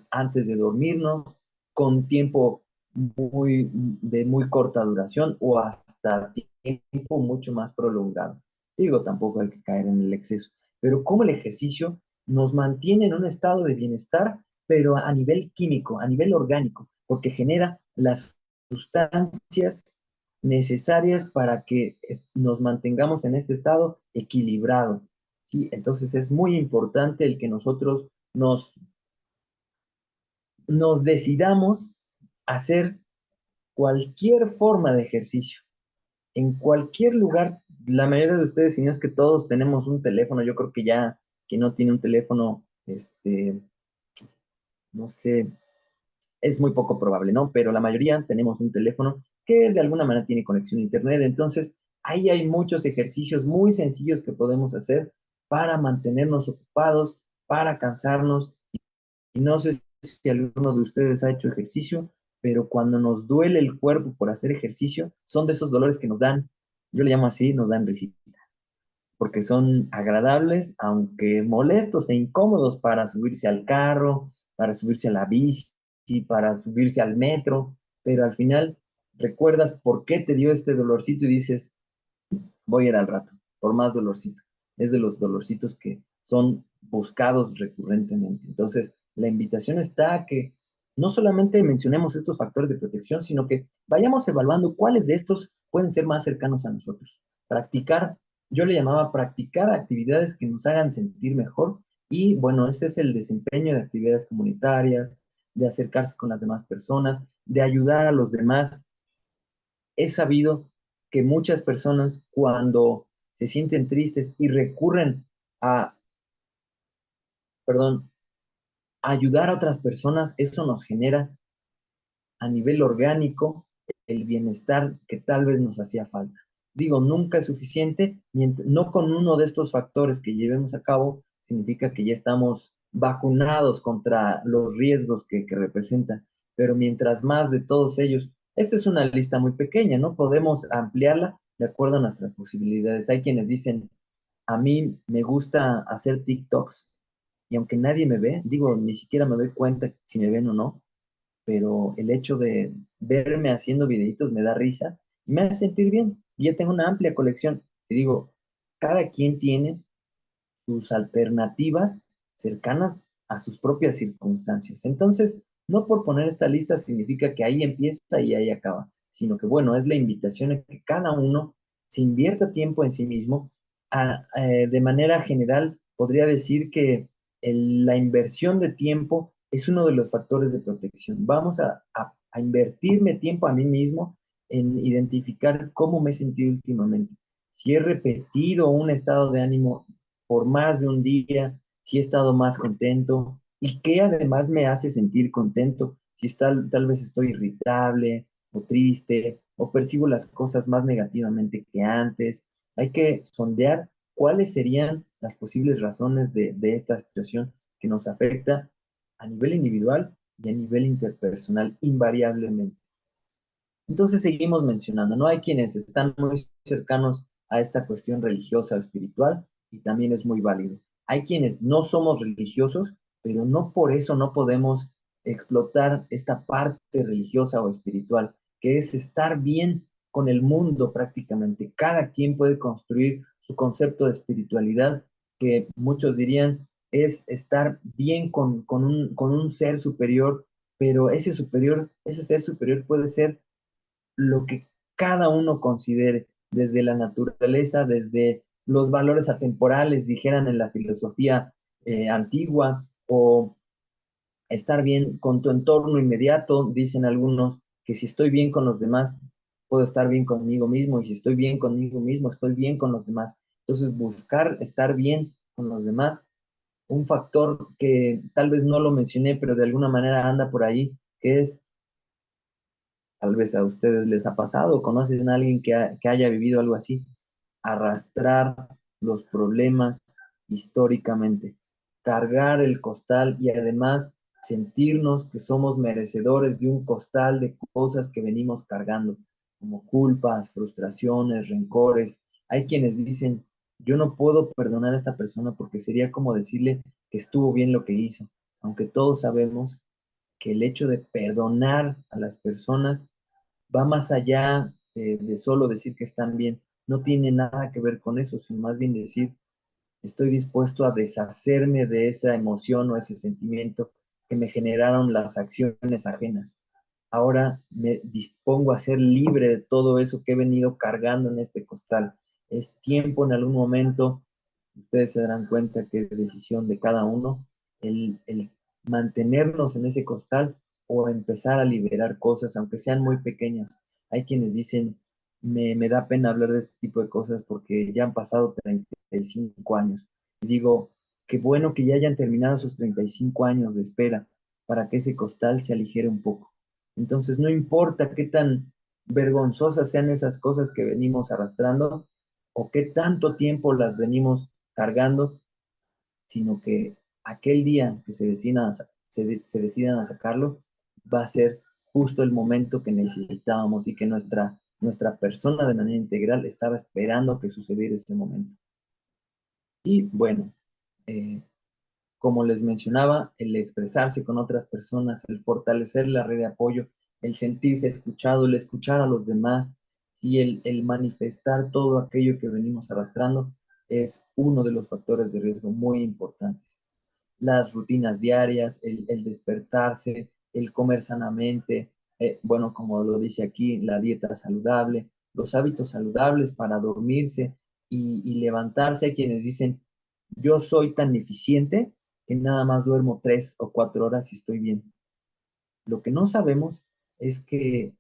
Speaker 2: antes de dormirnos, con tiempo de muy corta duración o hasta tiempo mucho más prolongado. Digo, tampoco hay que caer en el exceso, pero cómo el ejercicio nos mantiene en un estado de bienestar, pero a nivel químico, a nivel orgánico, porque genera las sustancias necesarias para que nos mantengamos en este estado equilibrado. ¿Sí? Entonces es muy importante el que nosotros nos decidamos a hacer cualquier forma de ejercicio, en cualquier lugar. La mayoría de ustedes, si no es que todos tenemos un teléfono, yo creo que ya que no tiene un teléfono, no sé, es muy poco probable, ¿no? Pero la mayoría tenemos un teléfono que de alguna manera tiene conexión a internet. Entonces, ahí hay muchos ejercicios muy sencillos que podemos hacer para mantenernos ocupados, para cansarnos. Y no sé si alguno de ustedes ha hecho ejercicio, pero cuando nos duele el cuerpo por hacer ejercicio, son de esos dolores que nos dan, yo le llamo así, nos dan risita, porque son agradables, aunque molestos e incómodos para subirse al carro, para subirse a la bici, para subirse al metro, pero al final recuerdas por qué te dio este dolorcito y dices, voy a ir al rato, por más dolorcito. Es de los dolorcitos que son buscados recurrentemente. Entonces, la invitación está a que no solamente mencionemos estos factores de protección, sino que vayamos evaluando cuáles de estos pueden ser más cercanos a nosotros. Practicar, yo le llamaba practicar actividades que nos hagan sentir mejor y bueno, ese es el desempeño de actividades comunitarias, de acercarse con las demás personas, de ayudar a los demás. He sabido que muchas personas cuando se sienten tristes y recurren a, perdón, a ayudar a otras personas, eso nos genera a nivel orgánico el bienestar que tal vez nos hacía falta. Digo, nunca es suficiente, no con uno de estos factores que llevemos a cabo, significa que ya estamos vacunados contra los riesgos que representan, pero mientras más de todos ellos, esta es una lista muy pequeña, ¿no? Podemos ampliarla de acuerdo a nuestras posibilidades. Hay quienes dicen, a mí me gusta hacer TikToks y aunque nadie me ve, digo, ni siquiera me doy cuenta si me ven o no, pero el hecho de verme haciendo videitos me da risa y me hace sentir bien. Y ya tengo una amplia colección. Y digo, cada quien tiene sus alternativas cercanas a sus propias circunstancias. Entonces, no por poner esta lista significa que ahí empieza y ahí acaba, sino que bueno, es la invitación a que cada uno se invierta tiempo en sí mismo. De manera general, podría decir que la inversión de tiempo es uno de los factores de protección. Vamos a invertirme tiempo a mí mismo en identificar cómo me he sentido últimamente. Si he repetido un estado de ánimo por más de un día, si he estado más contento y qué además me hace sentir contento, si tal vez estoy irritable o triste o percibo las cosas más negativamente que antes. Hay que sondear cuáles serían las posibles razones de esta situación que nos afecta a nivel individual y a nivel interpersonal invariablemente. Entonces seguimos mencionando, ¿no? Hay quienes están muy cercanos a esta cuestión religiosa o espiritual y también es muy válido. Hay quienes no somos religiosos, pero no por eso no podemos explotar esta parte religiosa o espiritual, que es estar bien con el mundo prácticamente. Cada quien puede construir su concepto de espiritualidad, que muchos dirían es estar bien con un ser superior, pero ese ser superior puede ser lo que cada uno considere, desde la naturaleza, desde los valores atemporales, dijeran en la filosofía antigua, o estar bien con tu entorno inmediato, dicen algunos, que si estoy bien con los demás, puedo estar bien conmigo mismo, y si estoy bien conmigo mismo, estoy bien con los demás. Entonces, buscar estar bien con los demás, un factor que tal vez no lo mencioné, pero de alguna manera anda por ahí, que es tal vez a ustedes les ha pasado, conocen a alguien que haya vivido algo así, arrastrar los problemas históricamente, cargar el costal y además sentirnos que somos merecedores de un costal de cosas que venimos cargando, como culpas, frustraciones, rencores. Hay quienes dicen, yo no puedo perdonar a esta persona porque sería como decirle que estuvo bien lo que hizo, aunque todos sabemos que el hecho de perdonar a las personas va más allá de solo decir que están bien. No tiene nada que ver con eso, sino más bien decir, estoy dispuesto a deshacerme de esa emoción o ese sentimiento que me generaron las acciones ajenas. Ahora me dispongo a ser libre de todo eso que he venido cargando en este costal. Es tiempo en algún momento, ustedes se darán cuenta que es decisión de cada uno, el mantenernos en ese costal o empezar a liberar cosas, aunque sean muy pequeñas. Hay quienes dicen, me da pena hablar de este tipo de cosas porque ya han pasado 35 años. Y digo, qué bueno que ya hayan terminado esos 35 años de espera para que ese costal se aligere un poco. Entonces, no importa qué tan vergonzosas sean esas cosas que venimos arrastrando o qué tanto tiempo las venimos cargando, sino que aquel día que se decidan a sacarlo, va a ser justo el momento que necesitábamos y que nuestra persona de manera integral estaba esperando que sucediera ese momento. Y bueno, eh, como les mencionaba, el expresarse con otras personas, el fortalecer la red de apoyo, el sentirse escuchado, el escuchar a los demás y el manifestar todo aquello que venimos arrastrando es uno de los factores de riesgo muy importantes. Las rutinas diarias, el despertarse, el comer sanamente, bueno, como lo dice aquí, la dieta saludable, los hábitos saludables para dormirse y levantarse. Hay quienes dicen, yo soy tan eficiente que nada más duermo 3 o 4 horas y estoy bien. Lo que no sabemos es que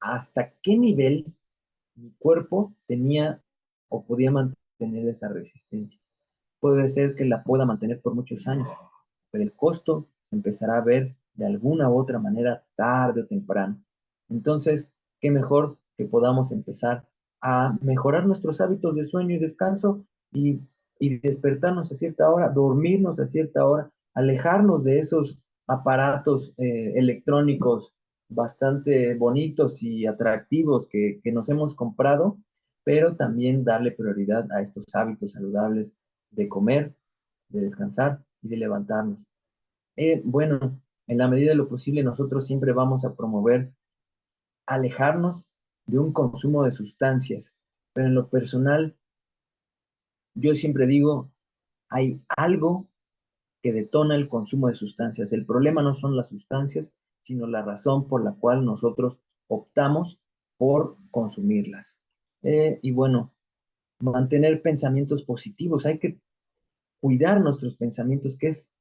Speaker 2: hasta qué nivel mi cuerpo tenía o podía mantener esa resistencia. Puede ser que la pueda mantener por muchos años, pero el costo se empezará a ver de alguna u otra manera tarde o temprano. Entonces, qué mejor que podamos empezar a mejorar nuestros hábitos de sueño y descanso y, y despertarnos a cierta hora, dormirnos a cierta hora, alejarnos de esos aparatos electrónicos bastante bonitos y atractivos que nos hemos comprado, pero también darle prioridad a estos hábitos saludables de comer, de descansar y de levantarnos. Bueno, en la medida de lo posible nosotros siempre vamos a promover alejarnos de un consumo de sustancias, pero en lo personal yo siempre digo, hay algo que detona el consumo de sustancias. El problema no son las sustancias, sino la razón por la cual nosotros optamos por consumirlas. Y bueno, mantener pensamientos positivos. Hay que cuidar nuestros pensamientos, que es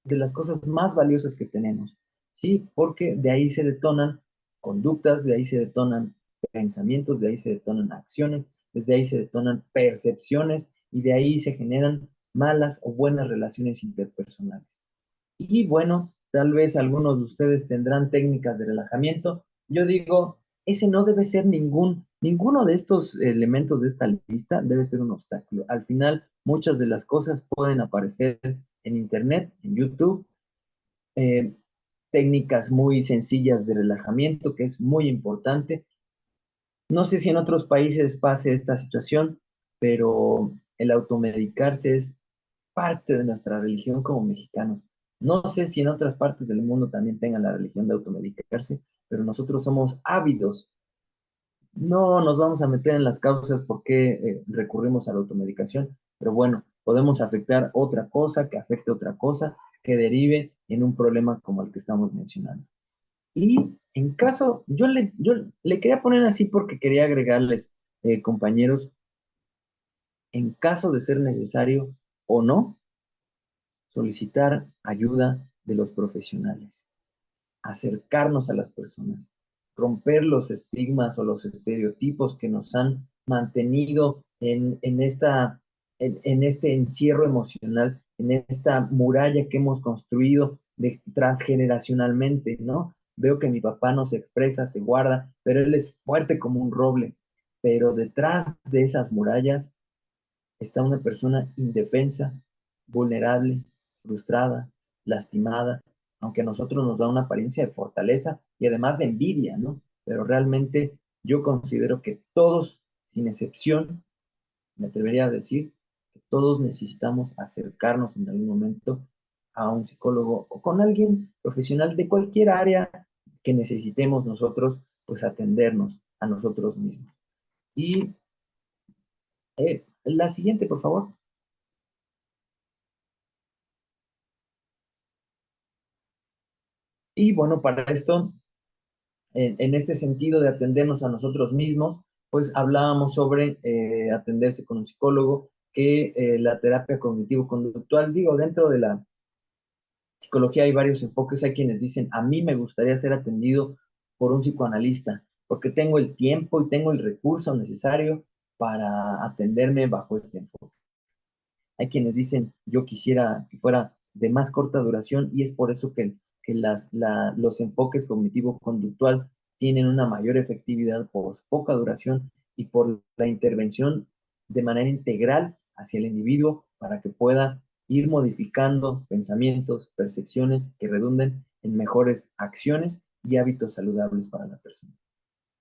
Speaker 2: de las cosas más valiosas que tenemos, ¿sí? Porque de ahí se detonan conductas, de ahí se detonan pensamientos, de ahí se detonan acciones, desde ahí se detonan percepciones y de ahí se generan malas o buenas relaciones interpersonales. Y bueno, tal vez algunos de ustedes tendrán técnicas de relajamiento. Yo digo, ese no debe ser ninguno de estos elementos de esta lista debe ser un obstáculo. Al final, muchas de las cosas pueden aparecer en Internet, en YouTube, eh, técnicas muy sencillas de relajamiento, que es muy importante. No sé si en otros países pase esta situación, pero el automedicarse es parte de nuestra religión como mexicanos. No sé si en otras partes del mundo también tengan la religión de automedicarse, pero nosotros somos ávidos. No nos vamos a meter en las causas por qué recurrimos a la automedicación, pero bueno, podemos afectar otra cosa, que afecte otra cosa, que derive en un problema como el que estamos mencionando. Y en caso, yo le quería poner así porque quería agregarles, compañeros, en caso de ser necesario o no, solicitar ayuda de los profesionales, acercarnos a las personas, romper los estigmas o los estereotipos que nos han mantenido en este encierro emocional, en esta muralla que hemos construido transgeneracionalmente, ¿no? veo que mi papá no se expresa, se guarda, pero él es fuerte como un roble. Pero detrás de esas murallas está una persona indefensa, vulnerable, frustrada, lastimada, aunque a nosotros nos da una apariencia de fortaleza y además de envidia, ¿no? Pero realmente yo considero que todos, sin excepción, me atrevería a decir que todos necesitamos acercarnos en algún momento a un psicólogo o con alguien profesional de cualquier área que necesitemos nosotros, pues atendernos a nosotros mismos. Y la siguiente, por favor. Y bueno, para esto, en este sentido de atendernos a nosotros mismos, pues hablábamos sobre atenderse con un psicólogo, que la terapia cognitivo-conductual, digo, dentro de la psicología hay varios enfoques, hay quienes dicen, a mí me gustaría ser atendido por un psicoanalista, porque tengo el tiempo y tengo el recurso necesario para atenderme bajo este enfoque. Hay quienes dicen, yo quisiera que fuera de más corta duración y es por eso que los enfoques cognitivo-conductual tienen una mayor efectividad por poca duración y por la intervención de manera integral hacia el individuo para que pueda ir modificando pensamientos, percepciones que redunden en mejores acciones y hábitos saludables para la persona.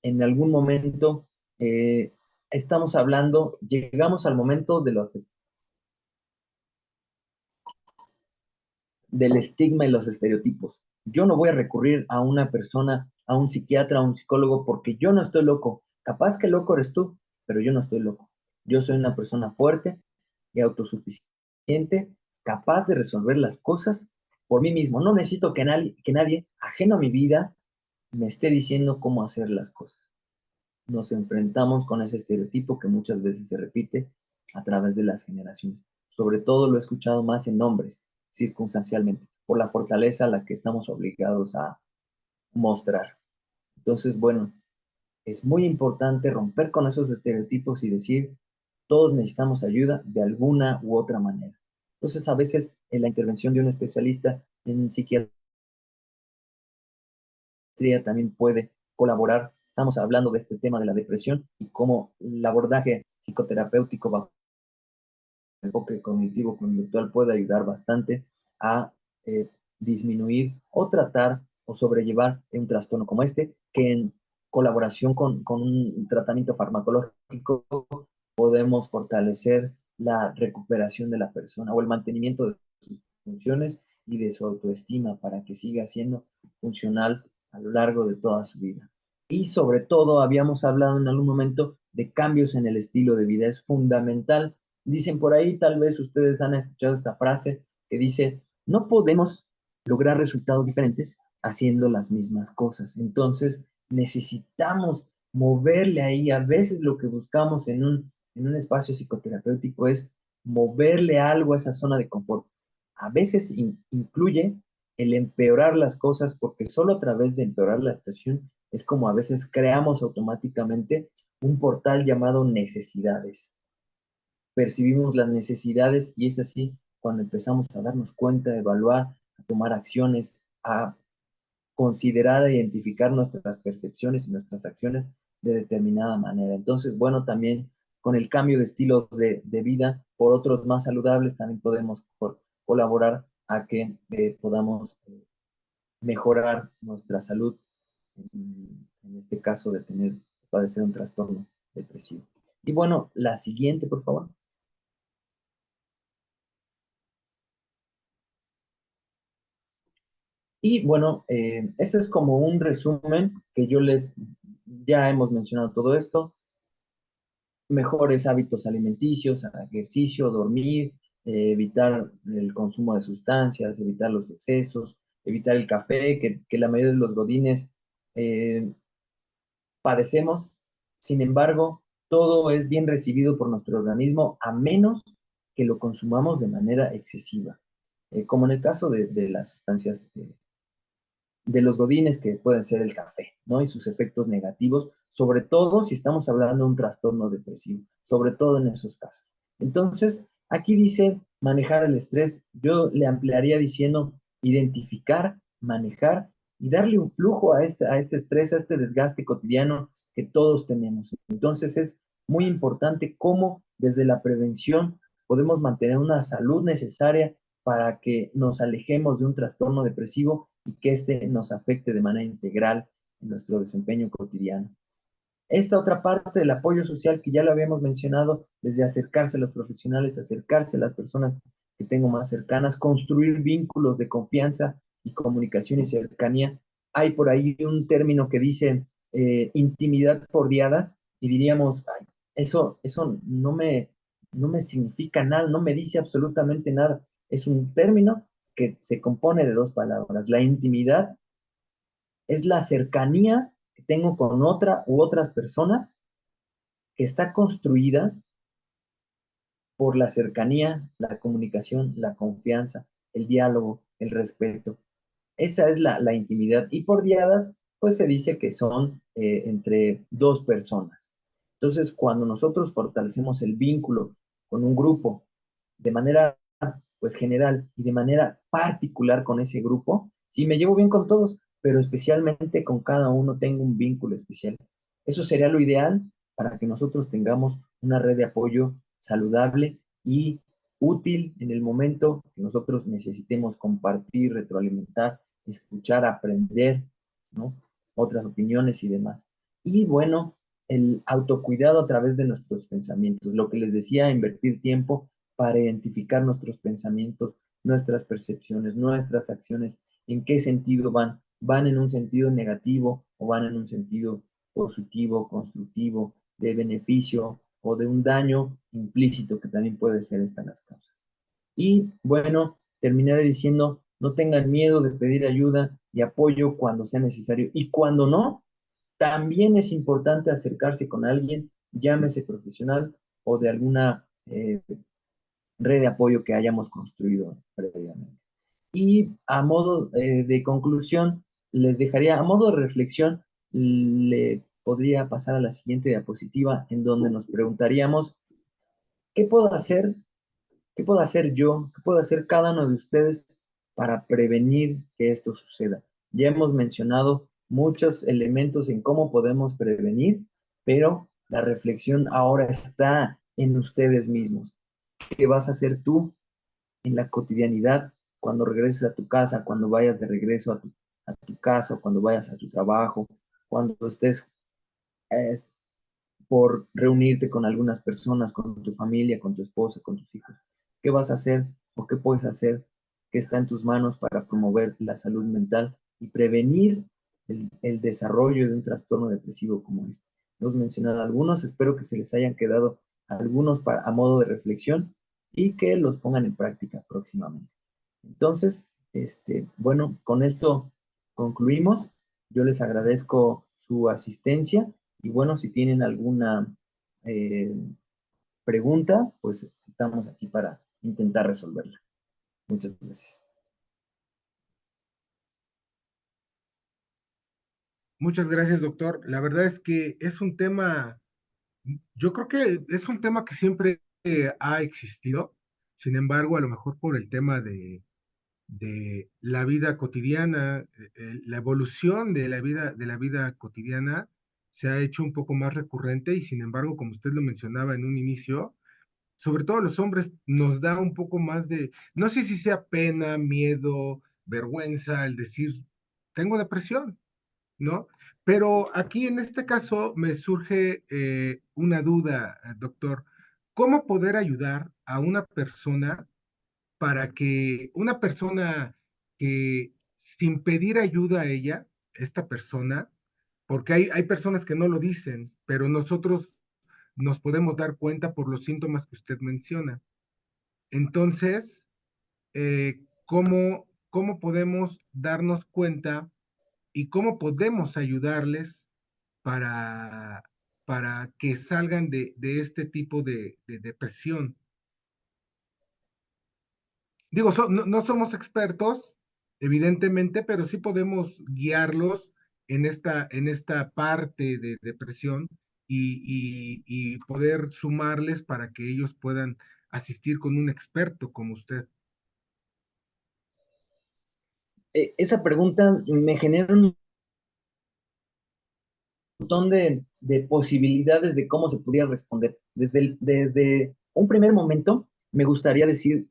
Speaker 2: En algún momento estamos hablando, llegamos al momento de del estigma y los estereotipos. Yo no voy a recurrir a una persona, a un psiquiatra, a un psicólogo, porque yo no estoy loco. Capaz que loco eres tú, pero yo no estoy loco. Yo soy una persona fuerte y autosuficiente, capaz de resolver las cosas por mí mismo. No necesito que nadie ajeno a mi vida me esté diciendo cómo hacer las cosas. Nos enfrentamos con ese estereotipo que muchas veces se repite a través de las generaciones. Sobre todo lo he escuchado más en hombres, circunstancialmente, por la fortaleza a la que estamos obligados a mostrar. Entonces, bueno, es muy importante romper con esos estereotipos y decir, todos necesitamos ayuda de alguna u otra manera. Entonces, a veces en la intervención de un especialista en psiquiatría también puede colaborar. Estamos hablando de este tema de la depresión y cómo el abordaje psicoterapéutico bajo el enfoque cognitivo-conductual puede ayudar bastante a disminuir o tratar o sobrellevar un trastorno como este, que en colaboración con un tratamiento farmacológico podemos fortalecer la recuperación de la persona o el mantenimiento de sus funciones y de su autoestima para que siga siendo funcional a lo largo de toda su vida. Y sobre todo, habíamos hablado en algún momento de cambios en el estilo de vida. Es fundamental. Dicen por ahí, tal vez ustedes han escuchado esta frase que dice, no podemos lograr resultados diferentes haciendo las mismas cosas. Entonces, necesitamos moverle ahí. A veces lo que buscamos en un espacio psicoterapéutico es moverle algo a esa zona de confort. A veces incluye el empeorar las cosas porque solo a través de empeorar la situación es como a veces creamos automáticamente un portal llamado necesidades. Percibimos las necesidades y es así cuando empezamos a darnos cuenta, a evaluar, a tomar acciones, a considerar e identificar nuestras percepciones y nuestras acciones de determinada manera. Entonces, bueno, también con el cambio de estilos de vida por otros más saludables, también podemos colaborar a que podamos mejorar nuestra salud, en este caso de padecer un trastorno depresivo. Y bueno, la siguiente, por favor. Y bueno, este es como un resumen que ya hemos mencionado todo esto, mejores hábitos alimenticios, ejercicio, dormir, evitar el consumo de sustancias, evitar los excesos, evitar el café, que la mayoría de los godines eh, padecemos. Sin embargo, todo es bien recibido por nuestro organismo a menos que lo consumamos de manera excesiva, como en el caso de las sustancias de los godines que pueden ser el café, ¿no? Y sus efectos negativos, sobre todo si estamos hablando de un trastorno depresivo, sobre todo en esos casos. Entonces, aquí dice manejar el estrés, yo le ampliaría diciendo identificar, manejar y darle un flujo a este estrés, a este desgaste cotidiano que todos tenemos. Entonces es muy importante cómo desde la prevención podemos mantener una salud necesaria para que nos alejemos de un trastorno depresivo y que éste nos afecte de manera integral en nuestro desempeño cotidiano. Esta otra parte del apoyo social que ya lo habíamos mencionado, desde acercarse a los profesionales, acercarse a las personas que tengo más cercanas, construir vínculos de confianza y comunicación y cercanía. Hay por ahí un término que dice intimidad por diadas y diríamos, ay, eso no me significa nada, no me dice absolutamente nada. Es un término que se compone de dos palabras. La intimidad es la cercanía que tengo con otra u otras personas que está construida por la cercanía, la comunicación, la confianza, el diálogo, el respeto. Esa es la intimidad. Y por diadas, pues se dice que son entre dos personas. Entonces, cuando nosotros fortalecemos el vínculo con un grupo de manera pues general y de manera particular con ese grupo, sí me llevo bien con todos, pero especialmente con cada uno tengo un vínculo especial. Eso sería lo ideal para que nosotros tengamos una red de apoyo saludable y útil en el momento que nosotros necesitemos compartir, retroalimentar, escuchar, aprender, ¿no? Otras opiniones y demás. Y bueno, el autocuidado a través de nuestros pensamientos, lo que les decía, invertir tiempo para identificar nuestros pensamientos, nuestras percepciones, nuestras acciones, en qué sentido van. ¿Van en un sentido negativo o van en un sentido positivo, constructivo, de beneficio o de un daño implícito que también puede ser estas las causas? Y bueno, terminaré diciendo, no tengan miedo de pedir ayuda y apoyo cuando sea necesario y cuando no, también es importante acercarse con alguien, llámese profesional o de alguna red de apoyo que hayamos construido previamente. Y a modo de conclusión, les dejaría, a modo de reflexión, le podría pasar a la siguiente diapositiva en donde nos preguntaríamos, ¿qué puedo hacer? ¿Qué puedo hacer yo? ¿Qué puedo hacer cada uno de ustedes para prevenir que esto suceda? Ya hemos mencionado muchos elementos en cómo podemos prevenir, pero la reflexión ahora está en ustedes mismos. ¿Qué vas a hacer tú en la cotidianidad cuando regreses a tu casa, cuando vayas de regreso a tu casa, cuando vayas a tu trabajo, cuando estés eh, por reunirte con algunas personas, con tu familia, con tu esposa, con tus hijos? ¿Qué vas a hacer o qué puedes hacer que está en tus manos para promover la salud mental y prevenir el desarrollo de un trastorno depresivo como este? Hemos mencionado algunos, espero que se les hayan quedado algunos a modo de reflexión y que los pongan en práctica próximamente. Entonces, bueno, con esto concluimos. Yo les agradezco su asistencia y bueno, si tienen alguna eh, pregunta, pues estamos aquí para intentar resolverla. Muchas gracias.
Speaker 1: Muchas gracias, doctor. La verdad es que es un tema, yo creo que es un tema que siempre ha existido. Sin embargo, a lo mejor por el tema de la vida cotidiana, la evolución de la vida cotidiana se ha hecho un poco más recurrente y sin embargo, como usted lo mencionaba en un inicio, sobre todo a los hombres nos da un poco más de, no sé si sea pena, miedo, vergüenza el decir, tengo depresión, ¿no? Pero aquí en este caso me surge una duda, doctor. ¿Cómo poder ayudar a una persona para que una persona que sin pedir ayuda a ella, esta persona, porque hay personas que no lo dicen, pero nosotros nos podemos dar cuenta por los síntomas que usted menciona. Entonces, ¿cómo podemos darnos cuenta y cómo podemos ayudarles para, para que salgan de este tipo de depresión? Digo, no somos expertos, evidentemente, pero sí podemos guiarlos en esta parte de depresión y poder sumarles para que ellos puedan asistir con un experto como usted.
Speaker 2: esa pregunta me genera un montón de posibilidades de cómo se podría responder. Desde un primer momento, me gustaría decir,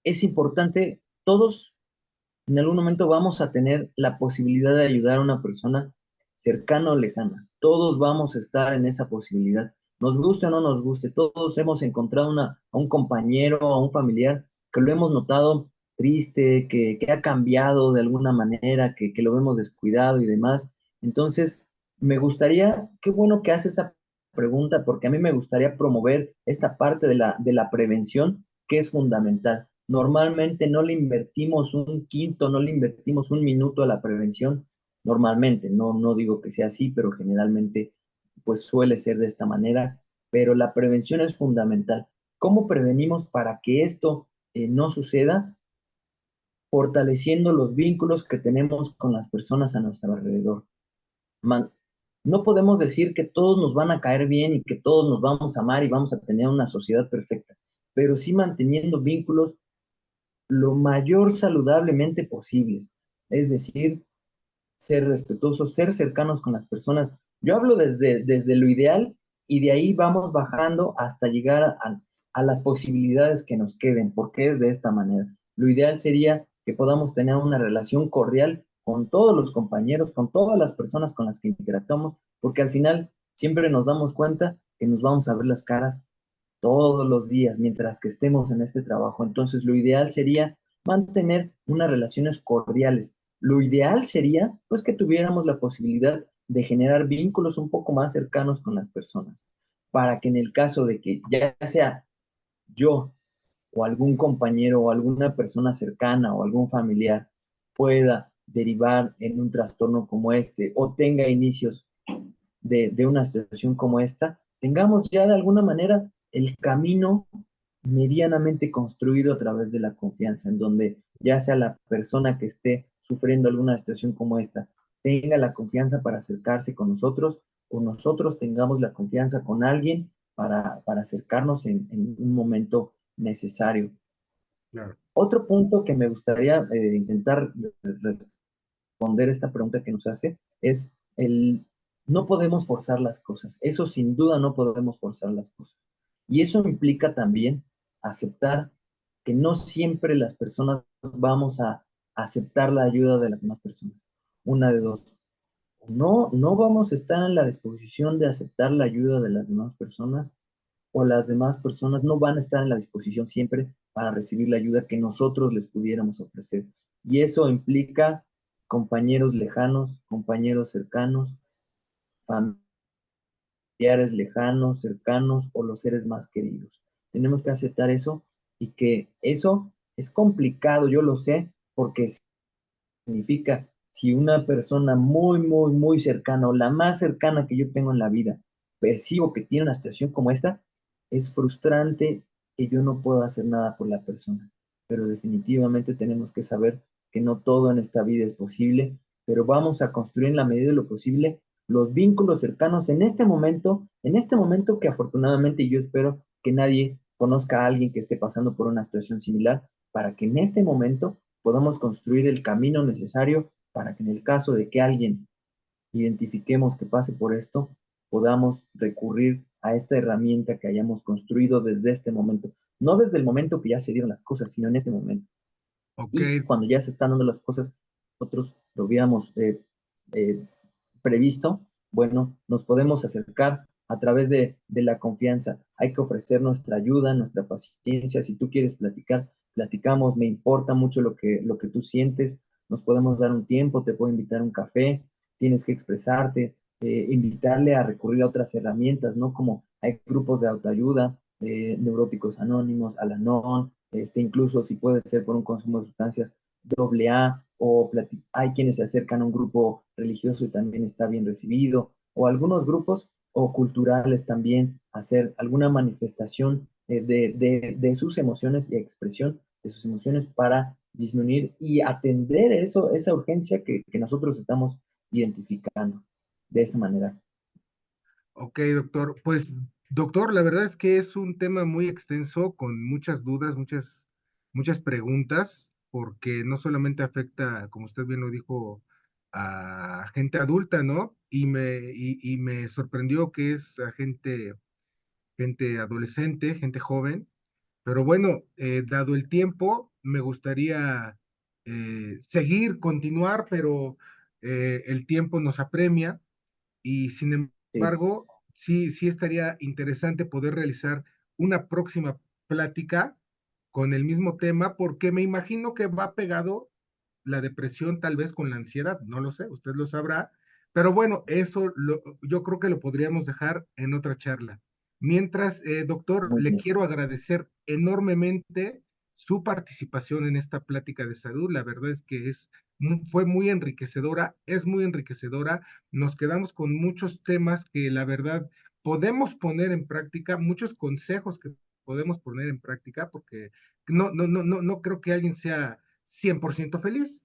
Speaker 2: es importante, todos en algún momento vamos a tener la posibilidad de ayudar a una persona cercana o lejana. Todos vamos a estar en esa posibilidad. Nos guste o no nos guste, todos hemos encontrado a un compañero, a un familiar que lo hemos notado triste, que ha cambiado de alguna manera, que lo vemos descuidado y demás. Entonces, me gustaría, qué bueno que hace esa pregunta, porque a mí me gustaría promover esta parte de la prevención que es fundamental. Normalmente no le invertimos un quinto, no le invertimos un minuto a la prevención. Normalmente, no digo que sea así, pero generalmente pues suele ser de esta manera. Pero la prevención es fundamental. ¿Cómo prevenimos para que esto no suceda? Fortaleciendo los vínculos que tenemos con las personas a nuestro alrededor. Man, no podemos decir que todos nos van a caer bien y que todos nos vamos a amar y vamos a tener una sociedad perfecta, pero sí manteniendo vínculos lo mayor saludablemente posibles. Es decir, ser respetuosos, ser cercanos con las personas. Yo hablo desde lo ideal y de ahí vamos bajando hasta llegar a las posibilidades que nos queden, porque es de esta manera. Lo ideal sería que podamos tener una relación cordial con todos los compañeros, con todas las personas con las que interactuamos, porque al final siempre nos damos cuenta que nos vamos a ver las caras todos los días mientras que estemos en este trabajo. Entonces, lo ideal sería mantener unas relaciones cordiales. Lo ideal sería, pues, que tuviéramos la posibilidad de generar vínculos un poco más cercanos con las personas, para que en el caso de que ya sea yo o algún compañero o alguna persona cercana o algún familiar pueda derivar en un trastorno como este o tenga inicios de una situación como esta, tengamos ya de alguna manera el camino medianamente construido a través de la confianza, en donde ya sea la persona que esté sufriendo alguna situación como esta, tenga la confianza para acercarse con nosotros o nosotros tengamos la confianza con alguien para acercarnos en un momento necesario.
Speaker 1: Claro.
Speaker 2: Otro punto que me gustaría intentar responder esta pregunta que nos hace es el no podemos forzar las cosas. Eso sin duda no podemos forzar las cosas. Y eso implica también aceptar que no siempre las personas vamos a aceptar la ayuda de las demás personas. Una de dos. No vamos a estar en la disposición de aceptar la ayuda de las demás personas o las demás personas no van a estar en la disposición siempre para recibir la ayuda que nosotros les pudiéramos ofrecer. Y eso implica compañeros lejanos, compañeros cercanos, familiares lejanos, cercanos o los seres más queridos. Tenemos que aceptar eso y que eso es complicado, yo lo sé, porque significa si una persona muy cercana o la más cercana que yo tengo en la vida percibo que tiene una situación como esta, es frustrante que yo no pueda hacer nada por la persona. Pero definitivamente tenemos que saber que no todo en esta vida es posible, pero vamos a construir en la medida de lo posible los vínculos cercanos en este momento que afortunadamente yo espero que nadie conozca a alguien que esté pasando por una situación similar, para que en este momento podamos construir el camino necesario para que en el caso de que alguien identifiquemos que pase por esto, podamos recurrir a esta herramienta que hayamos construido desde este momento. No desde el momento que ya se dieron las cosas, sino en este momento.
Speaker 1: Ok,
Speaker 2: Y cuando ya se están dando las cosas, nosotros lo hubiéramos eh, previsto, bueno, nos podemos acercar a través de la confianza. Hay que ofrecer nuestra ayuda, nuestra paciencia. Si tú quieres platicar, platicamos. Me importa mucho lo que tú sientes. Nos podemos dar un tiempo, te puedo invitar a un café, tienes que expresarte, invitarle a recurrir a otras herramientas, ¿no? Como hay grupos de autoayuda, Neuróticos Anónimos, Al-Anon, incluso si puede ser por un consumo de sustancias AA, o hay quienes se acercan a un grupo religioso y también está bien recibido, o algunos grupos o culturales también, hacer alguna manifestación de sus emociones y expresión de sus emociones para disminuir y atender eso, esa urgencia que nosotros estamos identificando de esta manera.
Speaker 1: ok, doctor. Pues, doctor, la verdad es que es un tema muy extenso, con muchas dudas, muchas preguntas. porque no solamente afecta, como usted bien lo dijo, a gente adulta, ¿no? Y me sorprendió que es a gente adolescente, gente joven, pero bueno, dado el tiempo, me gustaría seguir, continuar, pero el tiempo nos apremia y sin
Speaker 2: Sí,
Speaker 1: embargo, sí estaría interesante poder realizar una próxima plática con el mismo tema, porque me imagino que va pegado la depresión tal vez con la ansiedad, no lo sé, usted lo sabrá, pero bueno, yo creo que lo podríamos dejar en otra charla. Mientras, doctor,
Speaker 2: muy
Speaker 1: le
Speaker 2: bien.
Speaker 1: quiero agradecer enormemente su participación en esta plática de salud. La verdad es que fue muy enriquecedora, es muy enriquecedora. Nos quedamos con muchos temas que la verdad podemos poner en práctica, muchos consejos que podemos poner en práctica, porque no creo que alguien sea 100% feliz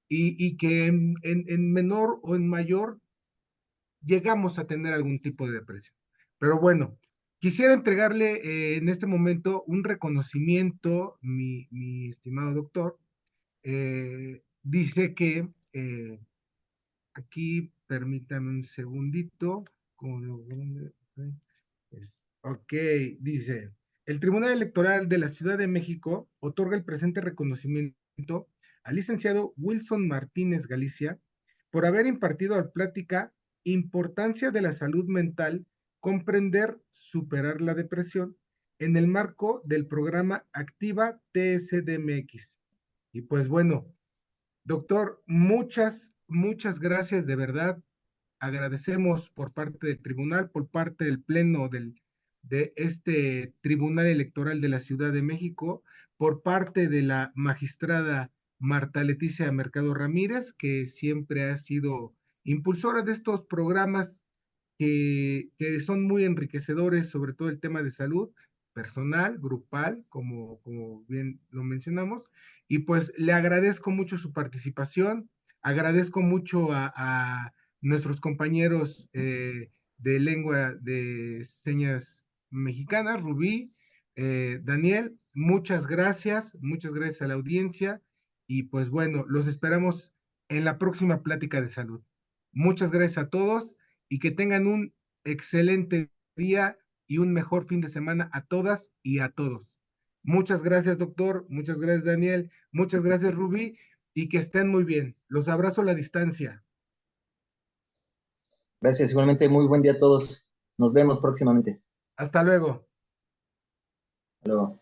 Speaker 1: y que en menor o en mayor llegamos a tener algún tipo de depresión. Pero bueno, quisiera entregarle en este momento un reconocimiento, mi estimado doctor. Dice que aquí, permítame un segundito. Ok, dice, el Tribunal Electoral de la Ciudad de México otorga el presente reconocimiento al licenciado Wilson Martínez Galicia por haber impartido la plática Importancia de la salud mental, comprender, superar la depresión en el marco del programa Activa TSDMX. Y pues bueno, doctor, muchas gracias de verdad. Agradecemos por parte del tribunal, por parte del pleno de este Tribunal Electoral de la Ciudad de México, por parte de la magistrada Marta Leticia Mercado Ramírez, que siempre ha sido impulsora de estos programas que son muy enriquecedores, sobre todo el tema de salud personal, grupal, como bien lo mencionamos. Y pues le agradezco mucho su participación, agradezco mucho a nuestros compañeros de lengua de señas mexicanas, Rubí, Daniel, muchas gracias a la audiencia y pues bueno, los esperamos en la próxima plática de salud. Muchas gracias a todos y que tengan un excelente día y un mejor fin de semana a todas y a todos. Muchas gracias, doctor. Muchas gracias, Daniel. Muchas gracias, Rubí. Y que estén muy bien. Los abrazo a la distancia.
Speaker 2: Gracias, igualmente, muy buen día a todos. Nos vemos próximamente.
Speaker 1: Hasta luego.
Speaker 2: Hasta luego.